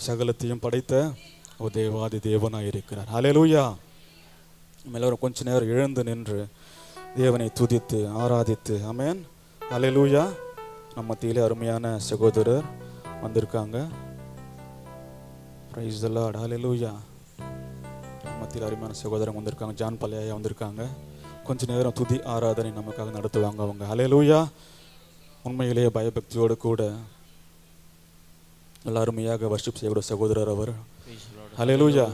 சகலத்தையும் படைத்த ஒரு தேவாதி தேவனாக இருக்கிறார். ஹல்லேலூயா. நம்ம எல்லோரும் கொஞ்ச நேரம் எழுந்து நின்று தேவனை துதித்து ஆராதித்து. ஆமென். ஹல்லேலூயா. நம்ம மத்தியிலே அருமையான சகோதரர் வந்திருக்காங்க. Praise the Lord. ஹல்லேலூயா. மத்தியில் அருமையான சகோதரன் வந்திருக்காங்க. ஜான் பல்லையா வந்திருக்காங்க. கொஞ்ச நேரம் துதி ஆராதனை நமக்காக நடத்துவாங்க அவங்க. ஹல்லேலூயா. உண்மையிலேயே பயபக்தியோடு கூட நல்ல அருமையாக வர்ஷிப் செய்யக்கூடிய சகோதரர் அவர். ஹல்லேலூயா.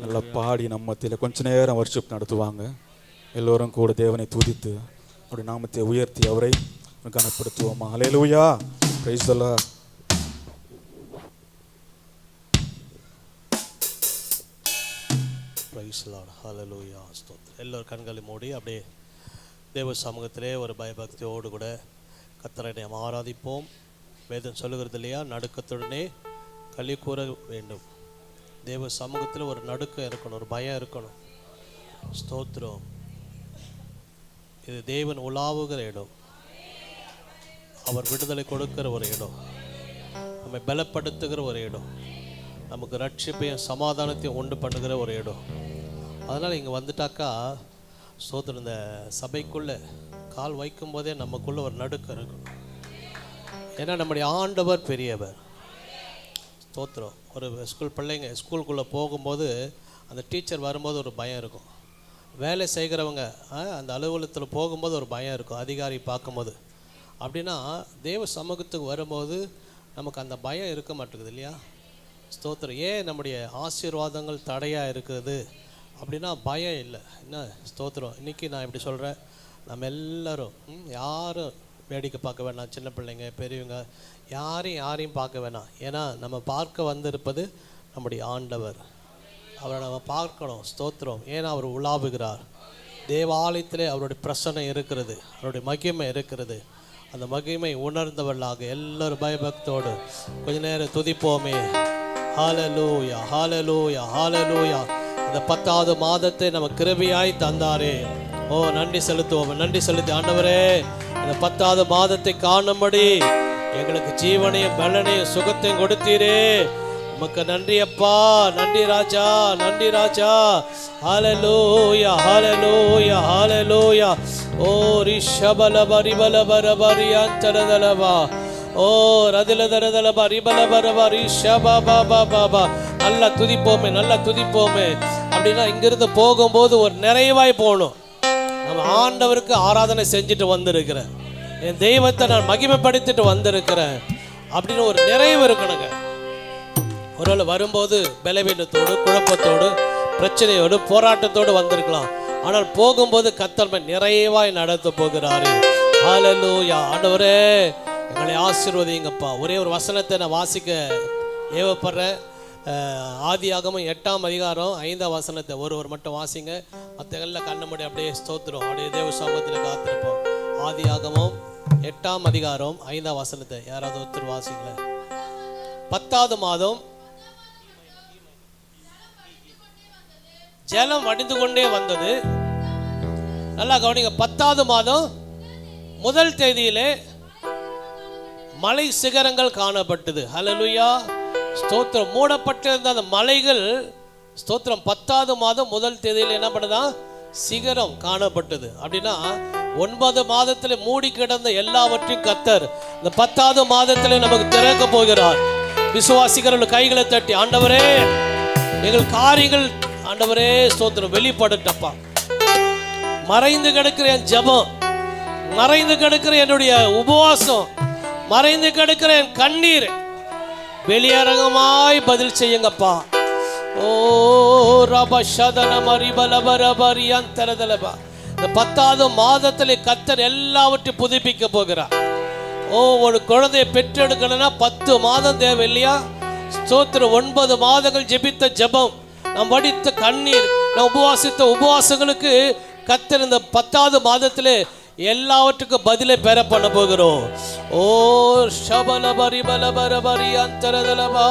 நல்லா பாடி நம்ம மத்தியில் கொஞ்ச நேரம் வர்ஷிப் நடத்துவாங்க. எல்லோரும் கூட தேவனை துதித்து அவருடைய நாமத்தை உயர்த்தி அவரை கனப்படுத்துவோமா. ஹல்லேலூயா. Praise the Lord. Praise the Lord. ஹல்லேலூயா. ஸ்தோத்திரம். எல்லோரும் கண்களை மூடி அப்படியே தேவ சமூகத்திலே ஒரு பயபக்தியோடு கூட கர்த்தரை நாம் ஆராதிப்போம். வேதம் சொல்லுகிறது இல்லையா, நடுக்கத்துடனே களி கூற வேண்டும். தேவ சமூகத்தில் ஒரு நடுக்கம் இருக்கணும், ஒரு பயம் இருக்கணும். ஸ்தோத்திரம். இது தேவன் உலாவுகிற இடம், அவர் விடுதலை கொடுக்கிற ஒரு இடம், நம்மை பலப்படுத்துகிற ஒரு இடம், நமக்கு ரட்சிப்பையும் சமாதானத்தையும் உண்டு பண்ணுகிற ஒரு இடம். அதனால் இங்கே வந்துட்டாக்கா ஸ்தோத்திரம், இந்த சபைக்குள்ளே கால் வைக்கும் போதே நமக்குள்ளே ஒரு நடுக்கம் இருக்கணும். ஏன்னா நம்முடைய ஆண்டவர் பெரியவர். ஸ்தோத்திரம். ஒரு பிள்ளைங்க ஸ்கூலுக்குள்ளே போகும்போது அந்த டீச்சர் வரும்போது ஒரு பயம் இருக்கும். வேலை செய்கிறவங்க அந்த அலுவலகத்தில் போகும்போது ஒரு பயம் இருக்கும், அதிகாரி பார்க்கும்போது. அப்படின்னா தேவ சமூகத்துக்கு வரும்போது நமக்கு அந்த பயம் இருக்க மாட்டேங்குது இல்லையா. ஸ்தோத்திரம். ஏன் நம்முடைய ஆசீர்வாதங்கள் தடையாக இருக்குது அப்படின்னா பயம் இல்லை. என்ன ஸ்தோத்திரம். இன்றைக்கி நான் இப்படி சொல்கிறேன், நம்ம எல்லோரும் யாரும் வேடிக்கை பார்க்க வேணாம். சின்ன பிள்ளைங்க பெரியவங்க யாரையும் பார்க்க வேணாம். ஏன்னா நம்ம பார்க்க வந்திருப்பது நம்முடைய ஆண்டவர். அவரை நம்ம பார்க்கணும். ஸ்தோத்திரம். ஏன்னா அவர் உலாவுகிறார். தேவாலயத்திலே அவருடைய பிரசன்னம் இருக்கிறது, அவருடைய மகிமை இருக்கிறது. அந்த மகிமை உணர்ந்தவர்களாக எல்லோரும் பயபக்தோடு கொஞ்ச நேரம் துதிப்போமே. ஹல்லேலூயா, ஹல்லேலூயா, ஹல்லேலூயா. இந்த 10வது மாதத்தை நம்ம கிருபையாய் தந்தாரே. ஓ நன்றி செலுத்துவோம், நன்றி செலுத்தி. ஆண்டவரே, இந்த 10வது மாதத்தை காணும்படி எங்களுக்கு ஜீவனையும் பலனையும் சுகத்தையும் கொடுத்தீரே. உமக்கு நன்றி அப்பா, நன்றி ராஜா, நன்றி ராஜா. ஹல்லேலூயா, ஹல்லேலூயா, ஹல்லேலூயா. ஓ ரிஷபல பரிபல பரபரி அந்தரதலவா. ஓ ரதிலதரதல பரிபல பரபரி ஷபா பாபா பாபா. நல்லா துதிப்போமே, நல்லா துதிப்போமே. அப்படின்னா இங்கிருந்து போகும்போது ஒரு நிறைவாய் போகணும். நம்ம ஆண்டவருக்கு ஆராதனை செஞ்சுட்டு வந்திருக்கிறேன், என் தெய்வத்தை நான் மகிமைப்படுத்திட்டு வந்திருக்கிறேன் அப்படின்னு ஒரு நிறைவு இருக்கணுங்க. ஒருவேளை வரும்போது பலவீனத்தோடு, குழப்பத்தோடு, பிரச்சனையோடு, போராட்டத்தோடு வந்திருக்கலாம். ஆனால் போகும்போது கர்த்தர் நிறைவாய் நடத்த போகிறாரு. ஹல்லேலூயா. ஆண்டவரே, எங்களை ஆசீர்வதிங்கப்பா. ஒரே ஒரு வசனத்தை நான் வாசிக்க ஏவப்படுறேன். ஆதியாகமம் 8ஆம் அதிகாரம் 5ஆம் வசனத்தை ஒரு மட்டும் வாசிங்க. மற்ற எல்லாம் கண்ண மூடி அப்படியே ஸ்தோத்திரம், அப்படியே தேவ சமூகத்தில் காத்திருப்போம். ஆதியாகமம் 8ஆம் அதிகாரம் 5ஆம் வசனத்தை யாராவது ஒருத்தர் வாசிங்களேன். 10வது மாதம் ஜலம் வடிந்து கொண்டே வந்தது. நல்லா கவனிங்க. 10வது மாதம் முதல் தேதியிலே மலை சிகரங்கள் காணப்பட்டது. ஹல்லேலூயா. ஸ்தோத்திரம். மூடப்பட்டிருந்த அந்த மலைகள், ஸ்தோத்திரம், 10வது மாதம் முதல் தேதியில் என்ன பண்ணுதா, சிகரம் காணப்பட்டது. அப்படின்னா 9 மாதத்தில் மூடி கிடந்த எல்லாவற்றையும் கர்த்தர் இந்த 10வது மாதத்தில் நமக்கு திறக்க போகிறார். விசுவாசிகள் கைகளை தட்டி, ஆண்டவரே எங்கள் காரியங்கள் ஆண்டவரே ஸ்தோத்திரம் வெளிப்படட்டப்பா. மறைந்து கிடக்கிற என் ஜெபம், மறைந்து கிடக்கிற என்னுடைய உபவாசம், மறைந்து கிடக்கிற என் கண்ணீர் வெளியரங்கமாய் பதில் செய்யுங்கப்பா. ஓ ரபஷதன மரிபலபரபரி அந்தரதலபா. இந்த 10வது மாதத்திலே கர்த்தர் எல்லாவற்றையும் புதுப்பிக்க போகிறார். ஓ ஒரு குழந்தையை பெற்றெடுக்கணும்னா 10 மாதம் தேவை இல்லையா. ஸ்தோத்திரம். 9 மாதங்கள் ஜெபித்த ஜெபம், நாம் வடித்த கண்ணீர், நாம் உபவாசித்த உபவாசங்களுக்கு கர்த்தர் இந்த 10வது மாதத்திலே எல்லாவற்றுக்கும் பதிலை பெற பண்ண போகிறோம். ஓ ஷபல பரிபல பரபரி அந்தரதலபா.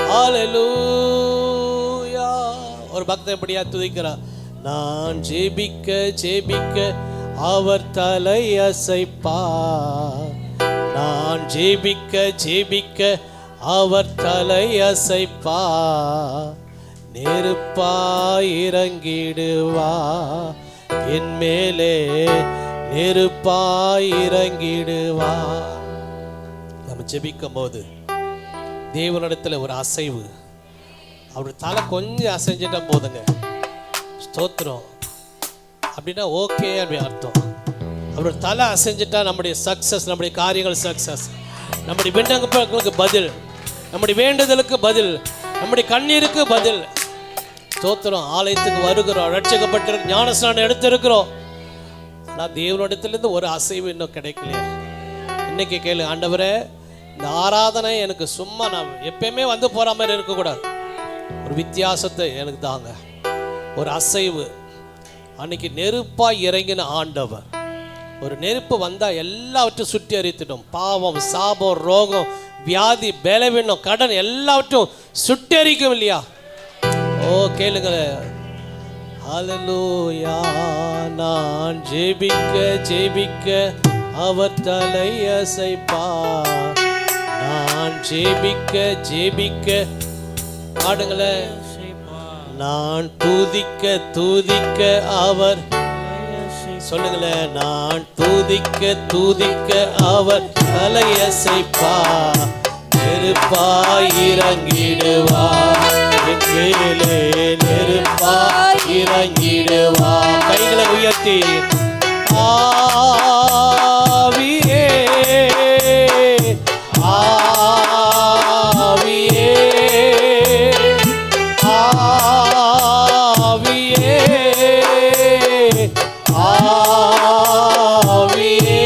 ஹல்லேலூயா. ஒரு பக்தன் எப்படியா துதிக்கிறார். நான் ஜெபிக்க ஜெபிக்க அவர் தலை அசைப்பார், நான் ஜெபிக்க ஜெபிக்க அவர் தலையசைப்பா, நெருப்பாய் இறங்கிடுவா, என் மேலே நெருப்பாய் இறங்கிடுவா. நம்ம ஜெபிக்கும் போது தேவனிடத்துல ஒரு அசைவு, அவர் தலை கொஞ்சம் அசைஞ்சிட்டா போதுங்க, ஸ்தோத்திரம் அப்படின்னா ஓகே அப்படி அர்த்தம். அவர் தலை அசைஞ்சிட்டா நம்முடைய சக்சஸ், நம்முடைய காரியங்கள் சக்சஸ், நம்முடைய விண்ணப்பங்களுக்கு பதில், நம்முடைய வேண்டுதலுக்கு பதில், நம்முடைய கண்ணீருக்கு பதில். ஸ்தோத்திரம். ஆலயத்துக்கு வருகிறோம், ரட்சிக்கப்பட்டு ஞானஸ்நானம் எடுத்திருக்கிறோம், ஆனால் தேவனிடத்திலிருந்து ஒரு அசைவு இன்னும் கிடைக்கலையே. இன்னைக்கு கேளு, ஆண்டவரே இந்த ஆராதனை எனக்கு சும்மா நான் எப்பயுமே வந்து போகிற மாதிரி இருக்கக்கூடாது, ஒரு வித்தியாசத்தை எனக்கு தாங்க, ஒரு அசைவு. அன்னைக்கு நெருப்பாக இறங்கின ஆண்டவர், ஒரு நெருப்பு வந்தால் எல்லாவற்றையும் சுற்றி அரித்திடும். பாவம், சாபம், ரோகம், வியாதி, பலவீனம், கடன் எல்லாவற்றையும் சுட்டி அரிக்கும் இல்லையா? ஓ கேளுங்க. ஹல்லேலூயா. நான் ஜெபிக்க ஜெபிக்க அவர் தலையசைப்பா, நான் ஜெபிக்க ஜெபிக்க பாடுங்களேன், நான் துதிக்க துதிக்க அவர் சொல்லுங்களேன், நான் துதிக்க துதிக்க அவர் தலையசைப்பா, நெருப்பாய் இறங்கிடுவா, என் மேலே நெருப்பாய் இறங்கிடுவா. கைகளை உயர்த்தி ஆவியே ஆவியே ஆவியே ஆவியே,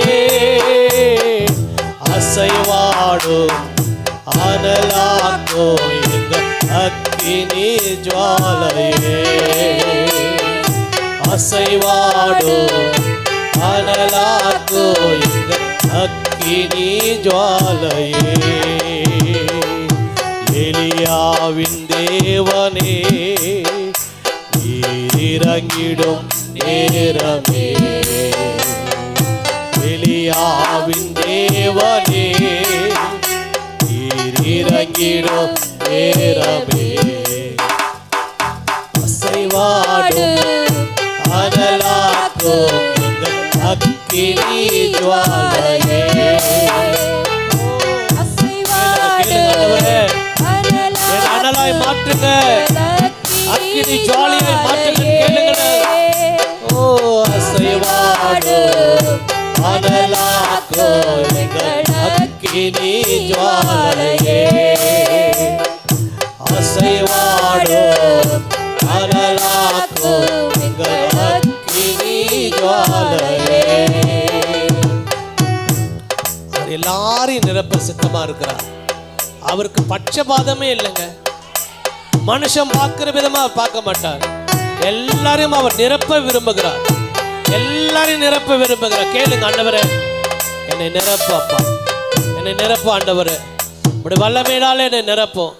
அசைவாடும் அனலாக்கும் எங்கள் அக்கினி ஜுவாலையே, அசைவாடும் அனலாக்கும் எங்கள் அக்கினி ஜுவாலையே. எலியாவின் தேவனே இறங்கிடும் நேரமே, எலியாவின் தேவனே இறங்கிடும் நேரமே, அசைவாடும் அனலாக்கும் எங்கள் அக்கினி ஜுவாலையே. அனலாய் மாற்றுங்க, அக்கினி ஜுவாலையை மாற்றுங்க, கேளுங்களேன். ஓ அசைவாடும் அனலாக்கும் எங்கள் அக்கினி ஜுவாலையே, அசைவாடும் அனலாக்கும் எங்கள் அக்கினி ஜுவாலையே. அவர் எல்லாரையும் நிரப்ப சித்தமா இருக்கிறார். அவருக்கு பட்சபாதமே இல்லைங்க. மனுஷன் பார்க்கிற விதமா அவர் பார்க்க மாட்டார். எல்லாரையும் அவர் நிரப்ப விரும்புகிறார், எல்லாரையும் நிரப்ப விரும்புகிறார். கேளுங்க, ஆண்டவரே என்னை நிரப்பு, அப்பா என்னை நிரப்பு ஆண்டவரே, உடைய வல்லமையினாலே என்னை நிரப்போம்,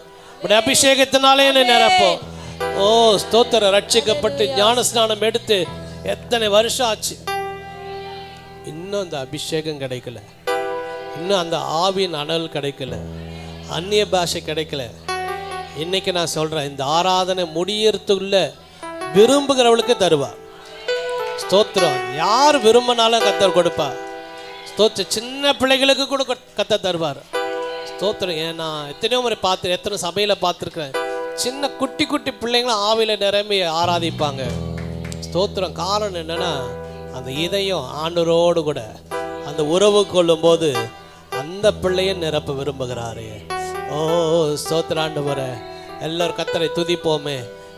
உடைய அபிஷேகத்தினாலே என்னை நிரப்போம். ஓ ஸ்தோத்திர. ரட்சிக்கப்பட்டு ஞானஸ்நானம் எடுத்து எத்தனை வருஷம் ஆச்சு, இன்னும் அந்த அபிஷேகம் கிடைக்கல, இன்னும் அந்த ஆவியின் அனல் கிடைக்கல, அந்நிய பாஷை கிடைக்கல. இன்னைக்கு நான் சொல்றேன், இந்த ஆராதனை முடியறதுக்குள்ள விரும்புகிறவளுக்கு தருவார். ஸ்தோத்திரம். யார் விரும்பினாலும் கத்தர் கொடுப்பார். ஸ்தோத்திரம். சின்ன பிள்ளைகளுக்கு கூட கத்தர் தருவார். ஸ்தோத்திரம். ஏன்னா எத்தனையோ முறை பார்த்து, எத்தனை சபையில் பார்த்துருக்கிறேன், சின்ன குட்டி குட்டி பிள்ளைங்களும் ஆவியில் நிரம்பி ஆராதிப்பாங்க. ஸ்தோத்திரம். காரணம் என்னன்னா, அந்த இதயம் ஆண்டவரோடு கூட அந்த உறவு கொள்ளும் போது அந்த பிள்ளையை நிரப்ப விரும்புகிறாரு. ஓ ஸ்தோத்திர ஆண்டவரே. எல்லாரும் கத்தரை துதிப்போமே.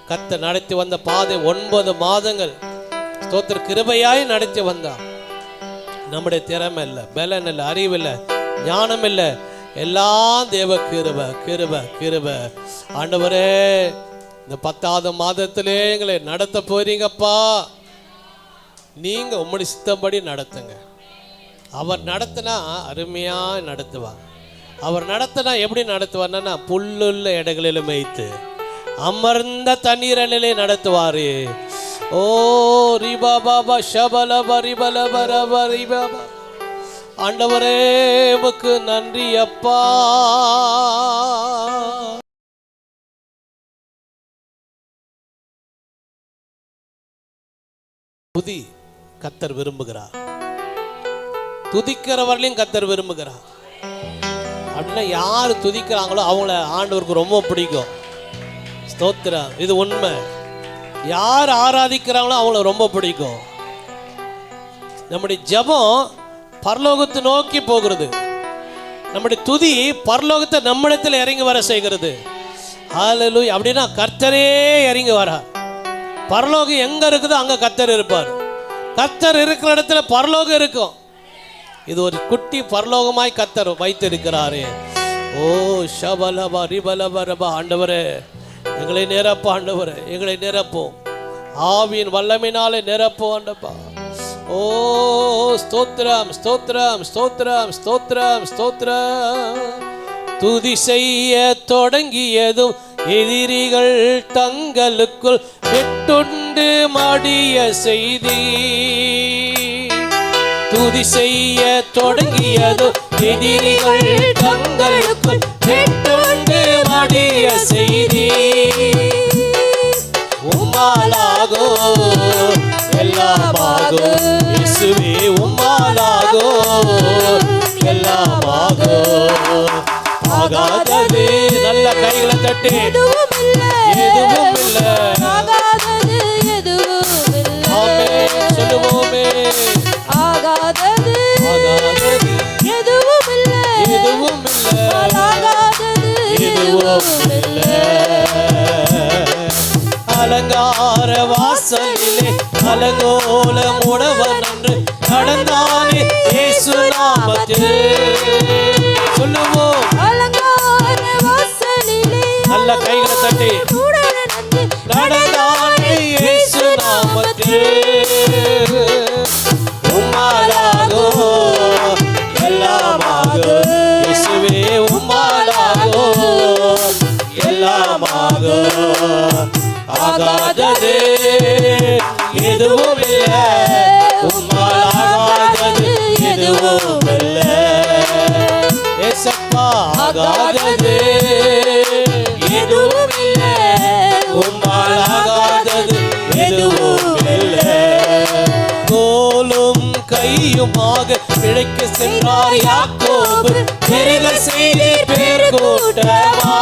கத்தர் நடத்தி வந்த பாதை 9 மாதங்கள் ஸ்தோத்திர கிருபையாய் நடத்தி வந்தான். நம்முடைய திறமை இல்லை, பலன் இல்லை, அறிவு இல்லை, ஞானம் இல்லை, எல்லாம் தேவ கிருபை கிருபை கிருபை. ஆண்டவரே இந்த 10வது மாதத்திலே எங்களை நடத்த போறீங்கப்பா, நீங்க உம்முடைய சித்தப்படி நடத்துங்க. அவர் நடத்தினா அருமையா நடத்துவார். அவர் நடத்தினா எப்படி நடத்துவார்னா, புல்லுள்ள இடங்களிலும் வைத்து அமர்ந்த தண்ணீரிலே நடத்துவாரு. ஓ ரிபா பாபா ஷபல பரிபல பரப ரிபாபா. ஆண்டவரே உமக்கு நன்றி அப்பா. துதி கர்த்தர் விரும்புகிறார், துதிக்கிறவர்களையும் கர்த்தர் விரும்புகிறார். அப்படின்னா யார் துதிக்கிறாங்களோ அவங்கள ஆண்டவருக்கு ரொம்ப பிடிக்கும். ஸ்தோத்திரம், இது உண்மை. யார் ஆராதிக்கிறாங்களோ அவங்கள ரொம்ப பிடிக்கும். நம்முடைய ஜெபம் பரலோகத்தை நோக்கி போகிறது. நம்முடைய துதி பரலோகத்தை நம்மிடத்தில் இறங்கி வர செய்கிறது. ஹல்லேலூயா. அப்படின்னா கர்த்தரே இறங்கி வரார். பரலோகம் எங்க இருக்குதோ அங்க கர்த்தர் இருப்பார். கர்த்தர் இருக்கிற இடத்துல பரலோகம் இருக்கும். இது ஒரு குட்டி பரலோகமாய் கர்த்தர் வைத்திருக்கிறாரே. ஓ ஷபலபா ரிபலபரபா. ஆண்டவரே எங்களை நிரப்ப, ஆண்டவரே எங்களை நிரப்போம், ஆவியின் வல்லமையினாலே நிரப்போம் ஆண்டப்பா. ஓ ஸ்தோத்திரம் ஸ்தோத்திரம் ஸ்தோத்திரம் ஸ்தோத்திரம் ஸ்தோத்திரம். துதி செய்ய தொடங்கியதும் எதிரிகள் தங்களுக்குள் வெட்டுண்டு மடிய செய்தி. துதி செய்ய தொடங்கியதும் எதிரிகள் தங்களுக்குள் வெட்டுண்டு மடிய செய்தி. உம்மாலாகோ எல்லாமாகோ இயேசுவே, உம்மாலாகோ எல்லாமாகோ. ஆகாதது, நல்ல கைகளை தட்டி, எதுவும் இல்ல, ஆகாதது எதுவும் இல்ல. ஆமென் சொல்லுவோமே. ஆகாதது ஆகாதது எதுவும் இல்ல, எதுவும் இல்ல, ஆகாதது எதுவும் இல்ல. அலங்கார வாசலிலே அலங்கோல முடவன் என்று நடந்தானே இயேசு நாமத்தில். சொல்லுவோம், அலங்கார வாசலிலே நல்ல கைகளை தட்டி, நடந்தானே இயேசு நாமத்தில். உம்மாலாகோ எல்லாமாகோ இயேசுவே, உம்மாலாகோ எல்லாமாகோ. ஆகாதது எதுவும் இல்ல, உம்மால் ஆகாதது எதுவும் இல்ல. ஏசப்பா ஆகாதது எதுவும் இல்ல, உம்மால் ஆகாதது எதுவும் இல்ல. கோலும் கையுமாக பிழைக்க சென்றார் யாக்கோபு, பெருக செய்தி பேர் கூட்டமா.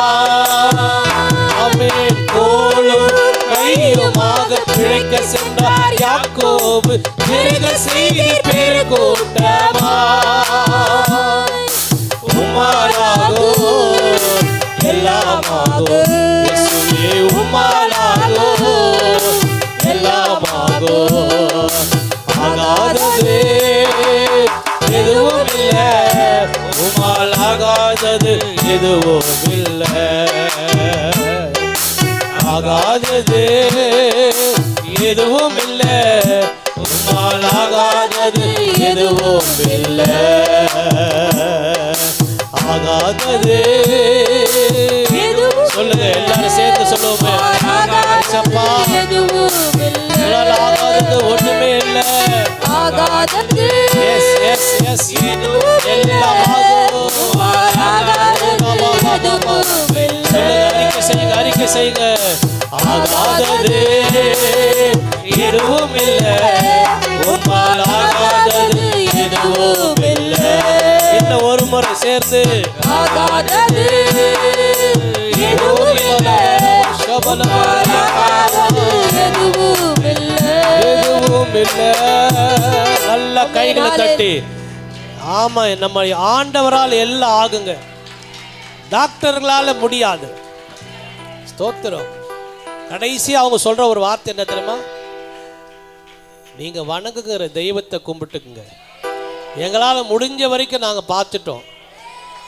ஆமென். கோலும் கையுமாக பிழைக்க சென்றார் யாக்கோபு, பெருக செய்தி பேர் கூட்டமா. உம்மாலாகோ எல்லாமாகோ இயேசுவே, உம்மாலாகோ எல்லாமாகோ. ஆகாதது எதுவும் இல்ல, உம்மால் ஆகாதது எதுவும் இல்ல. ஆகாதது எதுவும் இல்ல, உம்மால் ஆகாதது எதுவும் இல்ல. ஆகாதது சொல்லுங்க, எல்லாரும் சேர்ந்து சொல்லுவோமே. ஏசப்பா உங்களால் ஆகாதது ஒண்ணுமே இல்ல. ஆகாதது எஸ் எஸ் எஸ் எல்லாமாகும். அறிக்கை செய்யுங்க, அறிக்கை செய்யுங்க. ஆகாதது எதுவும் இல்ல, உம்மால் ஆகாதது எதுவும் இல்ல. இன்னும் ஒரு முறை சேர்ந்து ஆகாதது எதுவும் இல்ல, ஆகாதது எதுவும் இல்ல, எதுவும் இல்ல. நல்ல கைகளை தட்டி. ஆமா, நம்ம ஆண்டவரால் எல்லாம் ஆகுங்க, டாக்டர்களால முடியாது. ஸ்தோத்திரம். கடைசி அவங்க சொல்ற ஒரு வார்த்தை என்ன தெரியுமா? நீங்க வணங்குகிற தெய்வத்தை கும்பிட்டுக்குங்க, எங்களால் முடிஞ்ச வரைக்கும் நாங்கள் பார்த்துட்டோம்,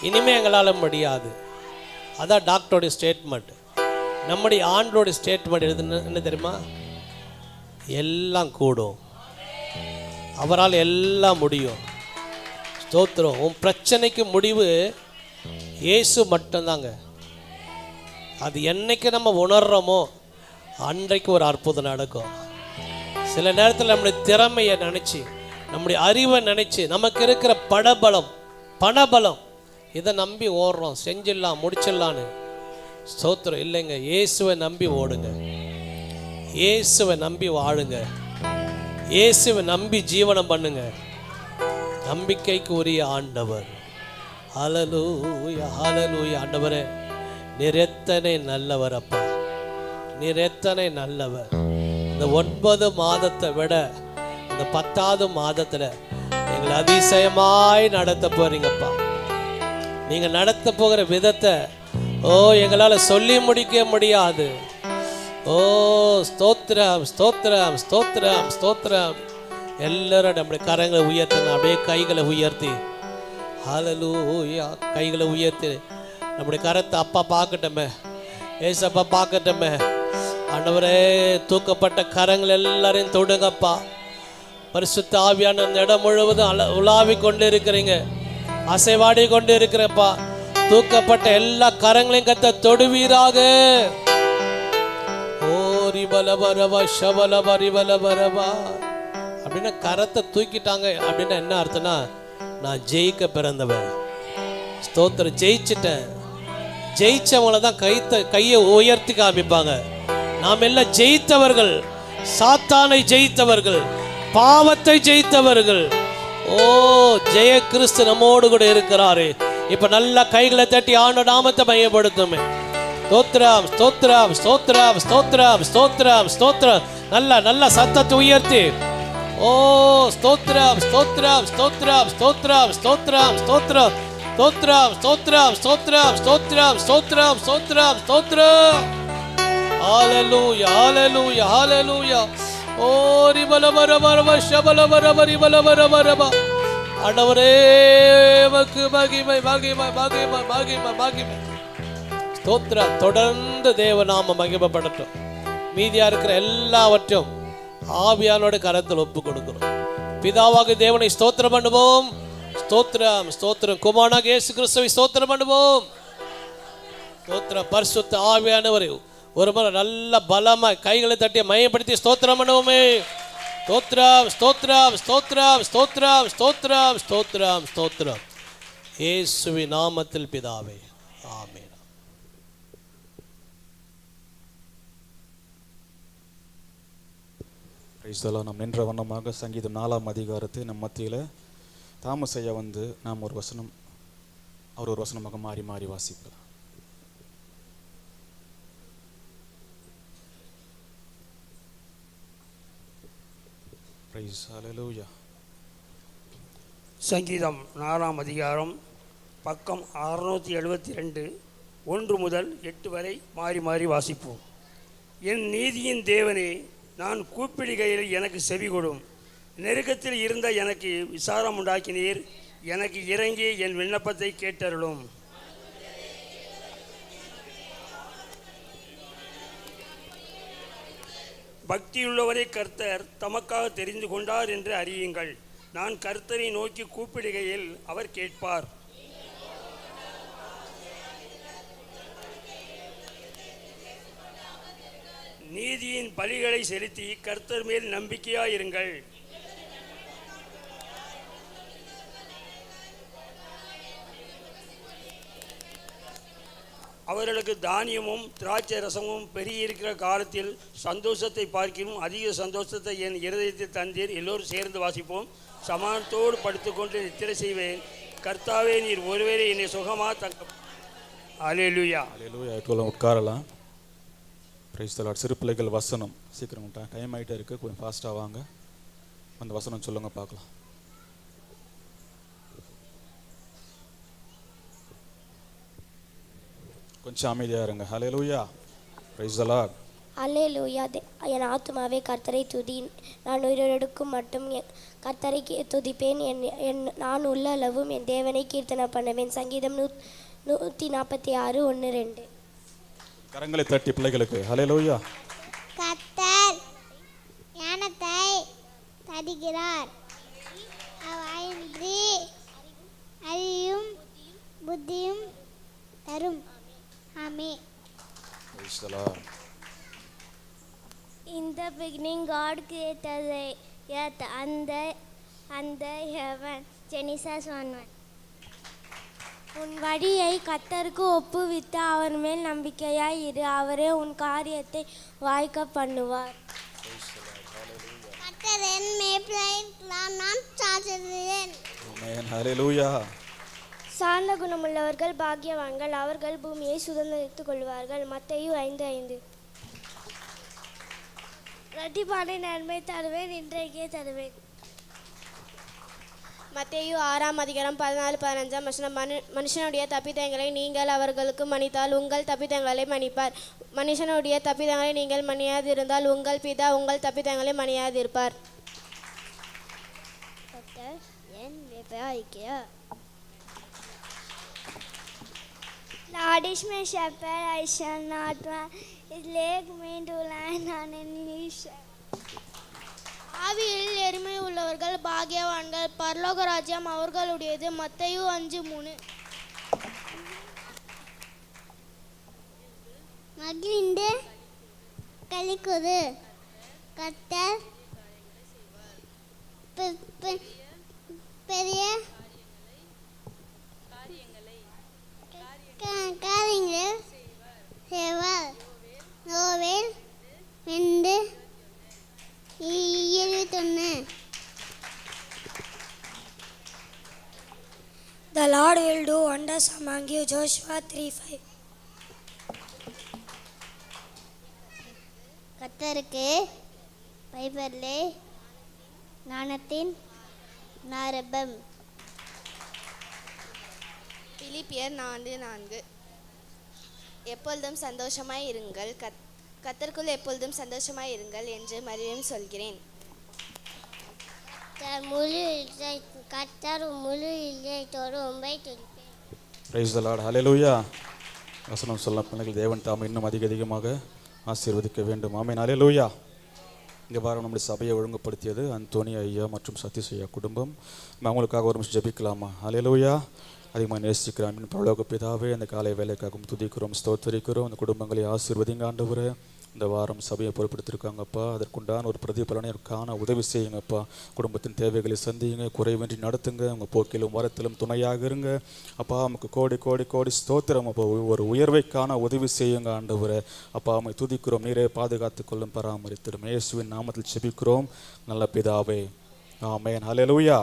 இனிமே எங்களால் முடியாது. அதான் டாக்டருடைய ஸ்டேட்மெண்ட். நம்முடைய ஆண்டோடைய ஸ்டேட்மெண்ட் என்ன தெரியுமா? எல்லாம் கூடும், அவரால் எல்லாம் முடியும். ஸ்தோத்திரம். உன் பிரச்சனைக்கு முடிவு இயேசு மட்டும்தாங்க. அது என்னைக்கு நம்ம உணர்றோமோ அன்றைக்கு ஒரு அற்புதம் நடக்கும். சில நேரத்தில் நம்முடைய திறமையை நினச்சி நம்முடைய அறிவை நினைச்சு நமக்கு இருக்கிற பணபலம் இதை நம்பி ஓடுறோம், செஞ்சிடலாம் முடிச்சிடலான்னு. ஸ்தோத்திரம் இல்லைங்க. இயேசுவை நம்பி ஓடுங்க, இயேசுவை நம்பி வாழுங்க, இயேசுவை நம்பி ஜீவனம் பண்ணுங்க. நம்பிக்கைக்கு உரிய ஆண்டவர். ஹல்லேலூயா, ஹல்லேலூயா. ஆண்டவரே, நீர் எத்தனை நல்லவர் அப்பா, நீர் எத்தனை நல்லவர். இந்த 9 மாதத்தை விட இந்த 10வது மாதத்தில் எங்களை அதிசயமாய் நடத்த போறீங்கப்பா. நீங்க நடத்த போகிற விதத்தை எங்களால் சொல்லி முடிக்க முடியாது. ஸ்தோத்திரம், ஸ்தோத்திரம், ஸ்தோத்திரம், ஸ்தோத்திரம். எல்லாரும் நம்முடைய கரங்களை உயர்த்தணும், அப்படியே கைகளை உயர்த்தி. ஹல்லேலூயா. கைகளை உயர்த்தி நம்முடைய கரத்தை அப்பா பார்க்கட்டுமே, ஏசப்பா பார்க்கட்டுமே. ஆண்டவரே, தூக்கப்பட்ட கரங்கள் எல்லாரையும் தொடுங்கப்பா. பரிசுத்த ஆவியான அந்த இடம் முழுவதும் உலாவி கொண்டு இருக்கிறீங்க, அசைவாடி கொண்டு இருக்கிறப்பா. தூக்கப்பட்ட எல்லா கரங்களையும் கத்த தொடுவீராக. அப்படின்னா கரத்தை தூக்கிட்டாங்க அப்படின்னா என்ன அர்த்தம்னா, நான் ஜெயிக்க பிறந்தவன். ஸ்தோத்திரம், ஜெயிச்சிட்டேன். ஜெயிச்சவங்கள தான் கையை உயர்த்தி காமிப்பாங்க. நாம் எல்லாம் ஜெயித்தவர்கள், சாத்தானை ஜெயித்தவர்கள், பாவத்தை ஜெயித்தவர்கள். ஜெய கிறிஸ்து நம்மோடு கூட இருக்கிறாரு. இப்ப நல்ல கைகளை தட்டி ஆண்டு நாமத்தை மையப்படுத்துமே. ஸ்தோத்திரம், ஸ்தோத்திரம், ஸ்தோத்திரம், ஸ்தோத்திரம், ஸ்தோத்திரம், ஸ்தோத்திரம். நல்ல சத்தத்தை உயர்த்தி ஸ்தோத்திரம், ஸ்தோத்திரம், ஸ்தோத்திரம், ஸ்தோத்திரம், ஸ்தோத்திரம், ஸ்தோத்திரம், ஸ்தோத்திரம், ஸ்தோத்திரம், ஸ்தோத்திரம், ஸ்தோத்திரம், ஸ்தோத்திரம், ஸ்தோத்திரம், ஸ்தோத்திரம். ஹல்லேலூயா, ஹல்லேலூயா, ஹல்லேலூயா. ஆண்டவரே, உமக்கு மகிமை, மகிமை, மகிமை, மகிமை, மகிமை. ஸ்தோத்திரம். தொடர்ந்து தேவநாம மகிமைப்படட்டும். மீதியா இருக்கிற எல்லாவற்றையும் ஆவியானோட கரத்தில் ஒப்பு கொடுக்கிறோம். பிதாவாக தேவனை ஸ்தோத்திரம் பண்ணுவோம். ஸ்தோத்திரம், ஸ்தோத்திரம். குமாரனாக இயேசு கிறிஸ்துவை ஸ்தோத்திரம் பண்ணுவோம். ஸ்தோத்திரம். பரிசுத்த ஆவியானவரை ஒரு முறை நல்ல பலமா கைகளை தட்டி மையப்படுத்தி ஸ்தோத்திரம் பண்ணுவோமே. ஸ்தோத்திரம், ஸ்தோத்திரம், ஸ்தோத்திரம், ஸ்தோத்திரம், ஸ்தோத்திரம், ஸ்தோத்திரம், ஸ்தோத்திரம். இயேசுவின் நாமத்தில் பிதாவே, ஆமென். நாம் நின்ற வண்ணமாக சங்கீதம் 4ஆம் அதிகாரத்தை நம் மத்தியில் தாமசையா வந்து நாம் ஒரு வசனம், அவர் ஒரு வசனமாக மாறி மாறி வாசிப்போம். சங்கீதம் 4ஆம் அதிகாரம் பக்கம் 672 1 முதல் 8 வரை மாறி மாறி வாசிப்போம். என் நீதியின் தேவனே, நான் கூப்பிடுகையில் எனக்கு செவி கொடும். நெருக்கத்தில் இருந்த எனக்கு விசாரம் உண்டாக்கினீர். எனக்கு இறங்கி என் விண்ணப்பத்தை கேட்டருளும். பக்தியுள்ளவரை கர்த்தர் தமக்காக தெரிந்து கொண்டார் என்று அறியுங்கள். நான் கர்த்தரை நோக்கி கூப்பிடுகையில் அவர் கேட்பார். நீதியின் பலிகளை செலுத்தி கர்த்தர் மேல் நம்பிக்கையாயிருங்கள். அவர்களுக்கு தானியமும் திராட்சை ரசமும் பெருகியிருக்கிற காலத்தில் சந்தோஷத்தை பார்க்கவும் அதிக சந்தோஷத்தை என் இருதயத்தில் தந்தீர். எல்லோரும் சேர்ந்து வாசிப்போம். சமானத்தோடு படுத்துக்கொண்டு நித்திரை செய்வேன். கர்த்தாவே, நீர் ஒருவரே என்னை சுகமா தங்க. அல்லேலூயா, அல்லேலூயா. உட்காரலாம். Price the Lord. சிறு பிள்ளைகள் வசனம் சீக்கிரம் டைம் ஆகிட்டே இருக்குது, கொஞ்சம் ஃபாஸ்ட்டாக வாங்க. அந்த வசனம் சொல்லுங்க பார்க்கலாம். கொஞ்சம் அமைதியாக இருங்க. ஹல்லேலூயா. Praise the lord. அல்லேலூயா. என் ஆத்துமாவே கர்த்தரை துதி. நான் உயிரோடுக்கும் மட்டும் கர்த்தரை துதிப்பேன். நான் உள்ள அளவும் என் தேவனை கீர்த்தனை பண்ணுவேன். சங்கீதம் 146 1-2. கரங்களை தட்டி பிள்ளைகளுக்கு ஹல்லேலூயா. கர்த்தர் ஞானத்தை தருகிறார். அவ்வாயின்றி அறிவும் புத்தியும் தரும். ஆமென். Praise the Lord. In the beginning God created the earth and the under heaven. Genesis 1:1. உன் வழியை கர்த்தருக்கு ஒப்புவித்து அவர் மேல் நம்பிக்கையாய் இரு, அவரே உன் காரியத்தை வாய்க்க பண்ணுவார். கர்த்தர் என் மேய்ப்பராய் நான் சார்ந்திருக்கிறேன். ஆமென். ஹalleluya. சார்ந்த குணமுள்ளவர்கள் பாக்கியவான்கள், அவர்கள் பூமியை சுதந்தரித்துக் கொள்வார்கள். மத்தேயு 5:5. இரட்டிப்பான நன்மை தருவேன், இன்றைக்கே தருவேன். மத்தேயு 6:14-15 மனுஷனுடைய தப்பிதங்களை நீங்கள் அவர்களுக்கு மன்னித்தால் உங்கள் தப்பிதங்களை மன்னிப்பார். மனுஷனுடைய தப்பிதங்களை நீங்கள் மன்னியாதிருந்தால் உங்கள் பிதா உங்கள் தப்பிதங்களை மன்னியாதிருப்பார். கர்த்தர் என் மேய்ப்பராய் இருக்கிறார். Lord is my shepherd, I shall not want. His leg me to lie on any shall. ஆவியில் எளிமை உள்ளவர்கள் பாக்கியவான்கள், பரலோக ராஜ்யம் அவர்களுடையது. மத்தேயு 5:3. மகிழ்ந்து களிக்குது, கர்த்தர் பெரிய காரியங்கள் செய்வார். யோவேல் 2:21. The Lord will do wonders among you. Joshua 3:5. கர்த்தருக்கு பைபிளே ஞானத்தின் நாரபம். பிலிப்பியர் 4:4. எப்பொழுதும் சந்தோஷமாய் இருங்கள், கர்த்தருக்குள் எப்பொழுதும் சந்தோஷமாய் இருங்கள் என்று மறுபடியும் சொல்கிறேன். கர்த்தர் முழு இதயத்தோடு உம்மை துதிப்பேன். Praise the Lord. ஹalleluya. வசனம் சொல்ல பிள்ளைகள் தேவன் தாம் இன்னும் அதிகமாக ஆசீர்வதிக்க வேண்டும். ஆமென். ஹalleluya. இந்த வாரம் நம்முடைய சபையை ஒழுங்குபடுத்தியது அந்தோனி ஐயா மற்றும் சதீஷ் ஐயா குடும்பம். நம்ம அவங்களுக்காக ஒரு நிமிஷம் ஜெபிக்கலாமா? ஹalleluya. அதிகமாக நேசிக்கிறான் பரலோக பிதாவே, அந்த காலை வேலைக்காகவும் துதிக்கிறோம், ஸ்தோத்தரிக்கிறோம். அந்த குடும்பங்களை ஆசீர்வதிங்க ஆண்டவரே. இந்த வாரம் சபையை பொறுப்படுத்திருக்காங்கப்பா, அதற்குண்டான ஒரு பிரதிபலனை காண உதவி செய்யுங்கப்பா. குடும்பத்தின் தேவைகளை சந்தியுங்க, குறைவின்றி நடத்துங்க. உங்கள் போக்கிலும் வரத்திலும் துணையாக இருங்க அப்பா. நமக்கு கோடி கோடி கோடி ஸ்தோத்திரம் அப்பா. ஒரு உயர்வை காண உதவி செய்யுங்க ஆண்டவரே. அப்பா அம்மை துதிக்கிறோம், நீரே பாதுகாத்து கொள்ளும், பராமரித்திடும். இயேசுவின் நாமத்தில் செபிக்கிறோம் நல்ல பிதாவே, ஆமென். ஹல்லேலூயா.